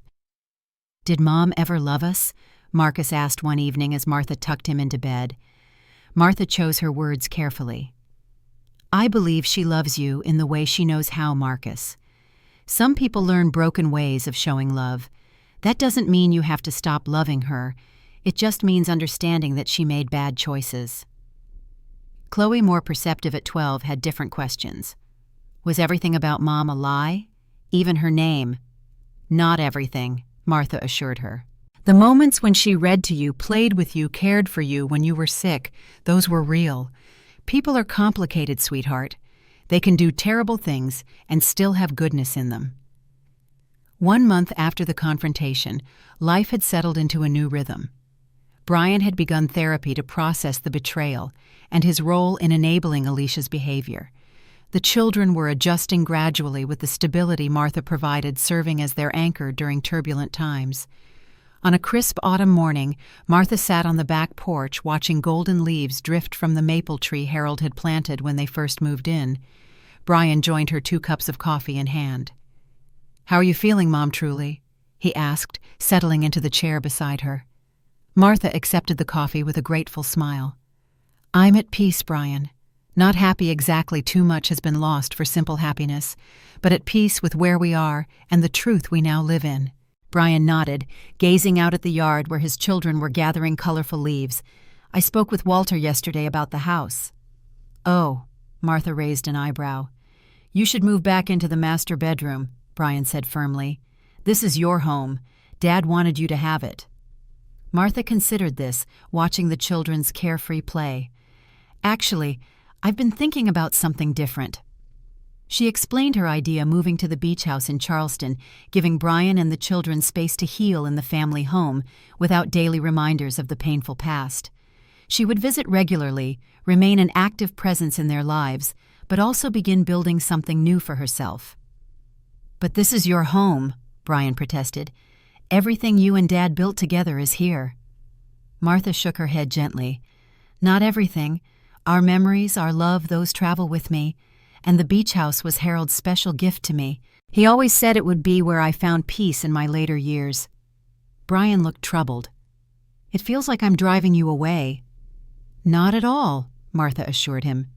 "Did Mom ever love us?" Marcus asked one evening as Martha tucked him into bed. Martha chose her words carefully. "I believe she loves you in the way she knows how, Marcus. Some people learn broken ways of showing love. That doesn't mean you have to stop loving her. It just means understanding that she made bad choices." Chloe, more perceptive at 12, had different questions. Was everything about Mom a lie? Even her name? "Not everything," Martha assured her. "The moments when she read to you, played with you, cared for you when you were sick, those were real. People are complicated, sweetheart. They can do terrible things and still have goodness in them." 1 month after the confrontation, life had settled into a new rhythm. Brian had begun therapy to process the betrayal and his role in enabling Alicia's behavior. The children were adjusting gradually, with the stability Martha provided serving as their anchor during turbulent times. On a crisp autumn morning, Martha sat on the back porch watching golden leaves drift from the maple tree Harold had planted when they first moved in. Brian joined her, 2 cups of coffee in hand. "How are you feeling, Mom, truly?" he asked, settling into the chair beside her. Martha accepted the coffee with a grateful smile. "I'm at peace, Brian. Not happy exactly, too much has been lost for simple happiness, but at peace with where we are and the truth we now live in." Brian nodded, gazing out at the yard where his children were gathering colorful leaves. "I spoke with Walter yesterday about the house." "Oh," Martha raised an eyebrow. "You should move back into the master bedroom," Brian said firmly. "This is your home. Dad wanted you to have it." Martha considered this, watching the children's carefree play. "Actually, I've been thinking about something different." She explained her idea, moving to the beach house in Charleston, giving Brian and the children space to heal in the family home without daily reminders of the painful past. She would visit regularly, remain an active presence in their lives, but also begin building something new for herself. "But this is your home," Brian protested. "Everything you and Dad built together is here." Martha shook her head gently. "Not everything. Our memories, our love, those travel with me. And the beach house was Harold's special gift to me. He always said it would be where I found peace in my later years." Brian looked troubled. "It feels like I'm driving you away." "Not at all," Martha assured him.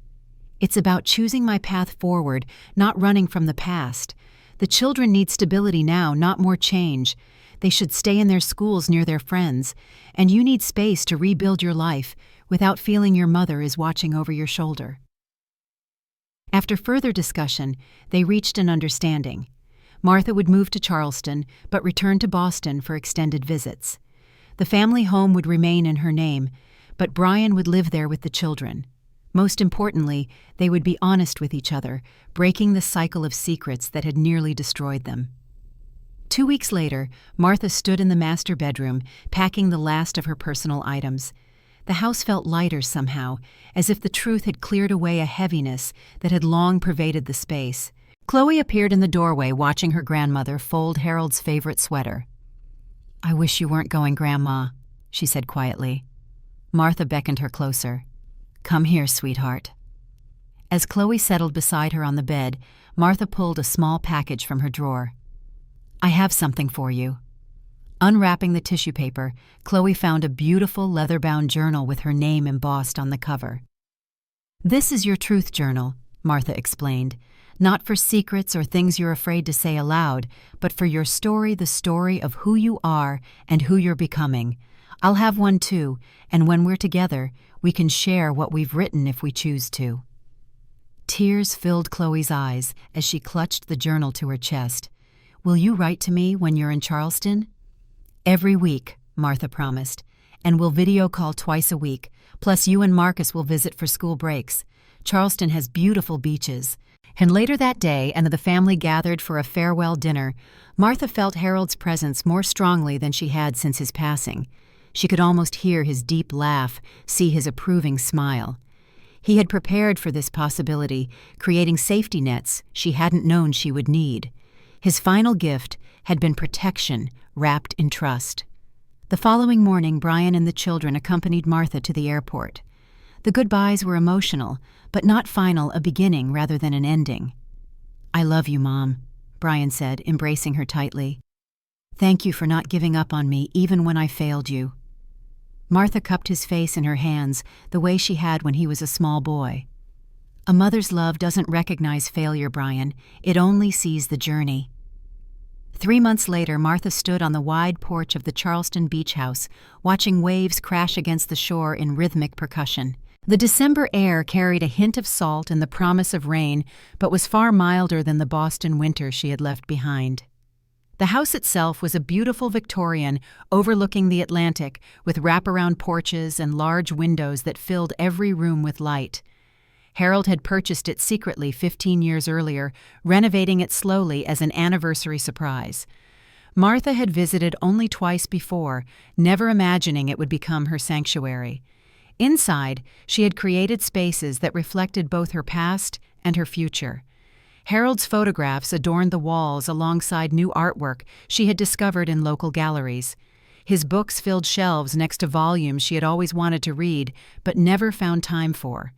"It's about choosing my path forward, not running from the past. The children need stability now, not more change. They should stay in their schools near their friends, and you need space to rebuild your life without feeling your mother is watching over your shoulder." After further discussion, they reached an understanding. Martha would move to Charleston, but return to Boston for extended visits. The family home would remain in her name, but Brian would live there with the children. Most importantly, they would be honest with each other, breaking the cycle of secrets that had nearly destroyed them. 2 weeks later, Martha stood in the master bedroom, packing the last of her personal items. The house felt lighter somehow, as if the truth had cleared away a heaviness that had long pervaded the space. Chloe appeared in the doorway, watching her grandmother fold Harold's favorite sweater. "I wish you weren't going, Grandma," she said quietly. Martha beckoned her closer. "Come here, sweetheart." As Chloe settled beside her on the bed, Martha pulled a small package from her drawer. "I have something for you." Unwrapping the tissue paper, Chloe found a beautiful leather-bound journal with her name embossed on the cover. "This is your truth journal," Martha explained. Not for secrets or things you're afraid to say aloud, but for your story, the story of who you are and who you're becoming. I'll have one too, and when we're together, we can share what we've written if we choose to." Tears filled Chloe's eyes as she clutched the journal to her chest. "Will you write to me when you're in Charleston?" "Every week," Martha promised, "and we'll video call twice a week, plus you and Marcus will visit for school breaks. Charleston has beautiful beaches." And later that day, and the family gathered for a farewell dinner, Martha felt Harold's presence more strongly than she had since his passing. She could almost hear his deep laugh, see his approving smile. He had prepared for this possibility, creating safety nets she hadn't known she would need. His final gift had been protection wrapped in trust. The following morning, Brian and the children accompanied Martha to the airport. The goodbyes were emotional, but not final, a beginning rather than an ending. "I love you, Mom," Brian said, embracing her tightly. "Thank you for not giving up on me even when I failed you." Martha cupped his face in her hands the way she had when he was a small boy. "A mother's love doesn't recognize failure, Brian. It only sees the journey." 3 months later, Martha stood on the wide porch of the Charleston beach house, watching waves crash against the shore in rhythmic percussion. The December air carried a hint of salt and the promise of rain, but was far milder than the Boston winter she had left behind. The house itself was a beautiful Victorian overlooking the Atlantic, with wraparound porches and large windows that filled every room with light. Harold had purchased it secretly 15 years earlier, renovating it slowly as an anniversary surprise. Martha had visited only twice before, never imagining it would become her sanctuary. Inside, she had created spaces that reflected both her past and her future. Harold's photographs adorned the walls alongside new artwork she had discovered in local galleries. His books filled shelves next to volumes she had always wanted to read but never found time for.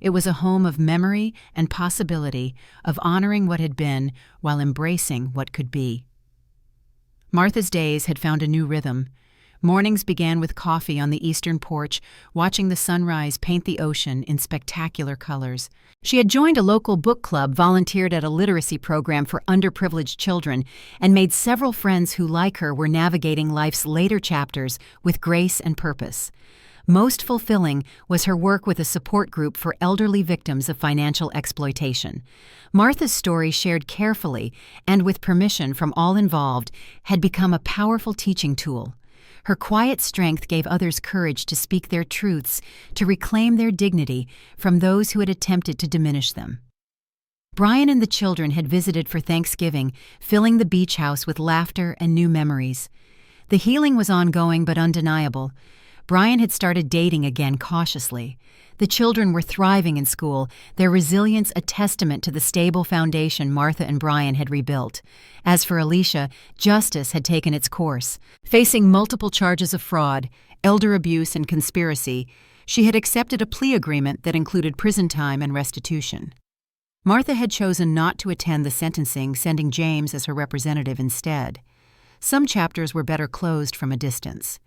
It was a home of memory and possibility, of honoring what had been while embracing what could be. Martha's days had found a new rhythm. Mornings began with coffee on the eastern porch, watching the sunrise paint the ocean in spectacular colors. She had joined a local book club, volunteered at a literacy program for underprivileged children, and made several friends who, like her, were navigating life's later chapters with grace and purpose. Most fulfilling was her work with a support group for elderly victims of financial exploitation. Martha's story, shared carefully and with permission from all involved, had become a powerful teaching tool. Her quiet strength gave others courage to speak their truths, to reclaim their dignity from those who had attempted to diminish them. Brian and the children had visited for Thanksgiving, filling the beach house with laughter and new memories. The healing was ongoing but undeniable. Brian had started dating again cautiously. The children were thriving in school, their resilience a testament to the stable foundation Martha and Brian had rebuilt. As for Alicia, justice had taken its course. Facing multiple charges of fraud, elder abuse, and conspiracy, she had accepted a plea agreement that included prison time and restitution. Martha had chosen not to attend the sentencing, sending James as her representative instead. Some chapters were better closed from a distance.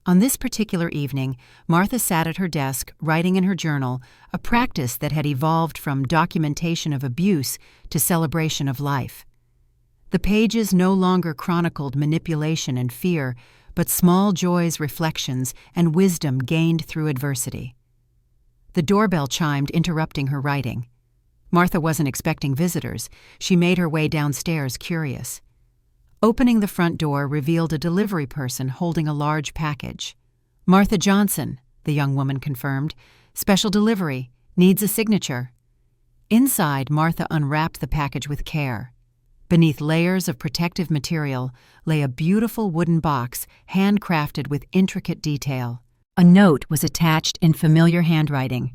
On this particular evening, Martha sat at her desk, writing in her journal, a practice that had evolved from documentation of abuse to celebration of life. The pages no longer chronicled manipulation and fear, but small joys, reflections, and wisdom gained through adversity. The doorbell chimed, interrupting her writing. Martha wasn't expecting visitors. She made her way downstairs, curious. Opening the front door revealed a delivery person holding a large package. "Martha Johnson," the young woman confirmed. "Special delivery. Needs a signature." Inside, Martha unwrapped the package with care. Beneath layers of protective material lay a beautiful wooden box, handcrafted with intricate detail. A note was attached in familiar handwriting.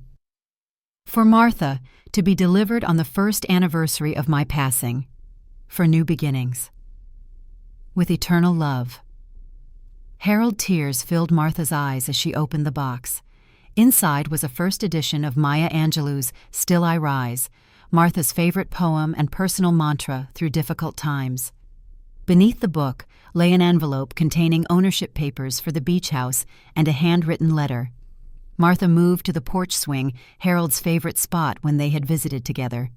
"For Martha, to be delivered on the first anniversary of my passing. For new beginnings. With eternal love." Harold, tears filled Martha's eyes as she opened the box. Inside was a first edition of Maya Angelou's Still I Rise, Martha's favorite poem and personal mantra through difficult times. Beneath the book lay an envelope containing ownership papers for the beach house and a handwritten letter. Martha moved to the porch swing, Harold's favorite spot when they had visited together.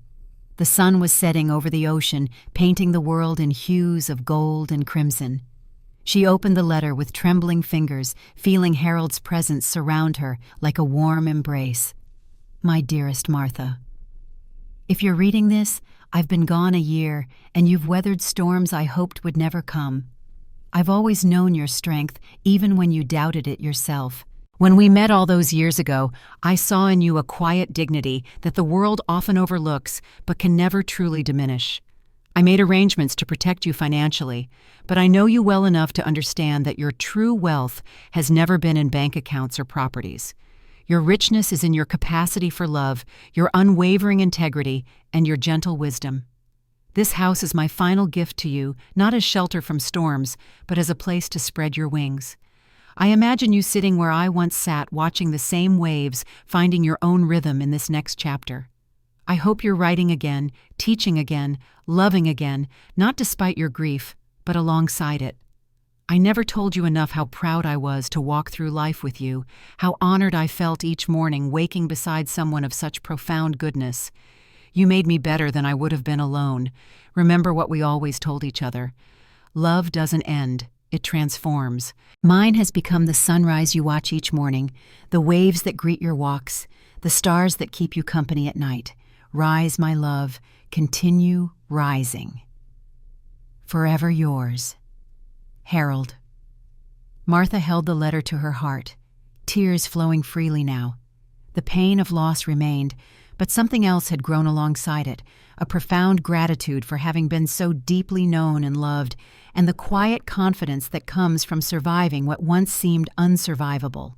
The sun was setting over the ocean, painting the world in hues of gold and crimson. She opened the letter with trembling fingers, feeling Harold's presence surround her like a warm embrace. My dearest Martha, if you're reading this, I've been gone a year, and you've weathered storms I hoped would never come. I've always known your strength, even when you doubted it yourself. When we met all those years ago, I saw in you a quiet dignity that the world often overlooks but can never truly diminish. I made arrangements to protect you financially, but I know you well enough to understand that your true wealth has never been in bank accounts or properties. Your richness is in your capacity for love, your unwavering integrity, and your gentle wisdom. This house is my final gift to you, not as shelter from storms, but as a place to spread your wings. I imagine you sitting where I once sat, watching the same waves, finding your own rhythm in this next chapter. I hope you're writing again, teaching again, loving again, not despite your grief, but alongside it. I never told you enough how proud I was to walk through life with you, how honored I felt each morning waking beside someone of such profound goodness. You made me better than I would have been alone. Remember what we always told each other. Love doesn't end, it transforms. Mine has become the sunrise you watch each morning, the waves that greet your walks, the stars that keep you company at night. Rise, my love, continue rising. Forever yours, Harold. Martha held the letter to her heart, tears flowing freely now. The pain of loss remained, but something else had grown alongside it, a profound gratitude for having been so deeply known and loved, and the quiet confidence that comes from surviving what once seemed unsurvivable.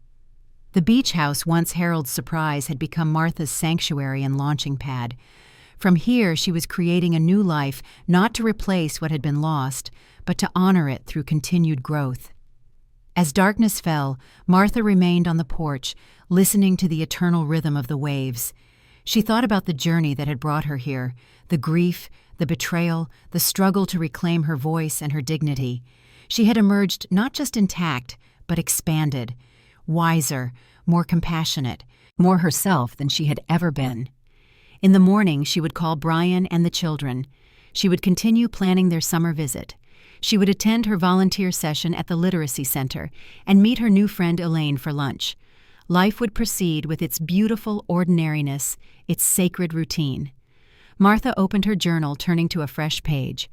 The beach house, once Harold's surprise, had become Martha's sanctuary and launching pad. From here, she was creating a new life, not to replace what had been lost, but to honor it through continued growth. As darkness fell, Martha remained on the porch, listening to the eternal rhythm of the waves. She thought about the journey that had brought her here, the grief, the betrayal, the struggle to reclaim her voice and her dignity. She had emerged not just intact, but expanded, wiser, more compassionate, more herself than she had ever been. In the morning, she would call Brian and the children. She would continue planning their summer visit. She would attend her volunteer session at the Literacy Center and meet her new friend Elaine for lunch. Life would proceed with its beautiful ordinariness, its sacred routine. Martha opened her journal, turning to a fresh page.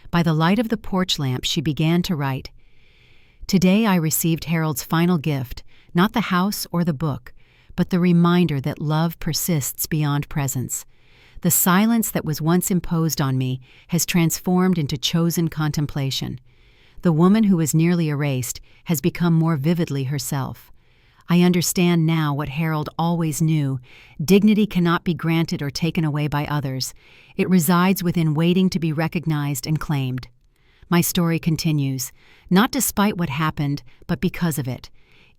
By the light of the porch lamp, she began to write. Today I received Harold's final gift, not the house or the book, but the reminder that love persists beyond presence. The silence that was once imposed on me has transformed into chosen contemplation. The woman who was nearly erased has become more vividly herself. I understand now what Harold always knew. Dignity cannot be granted or taken away by others. It resides within waiting to be recognized and claimed. My story continues, not despite what happened, but because of it.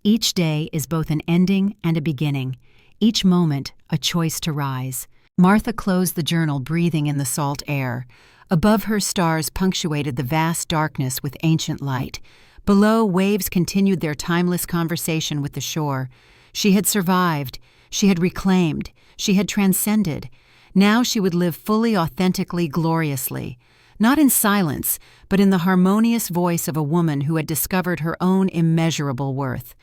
Each day is both an ending and a beginning. Each moment, a choice to rise. Martha closed the journal, breathing in the salt air. Above her, stars punctuated the vast darkness with ancient light. Below, waves continued their timeless conversation with the shore. She had survived. She had reclaimed. She had transcended. Now she would live fully, authentically, gloriously. Not in silence, but in the harmonious voice of a woman who had discovered her own immeasurable worth.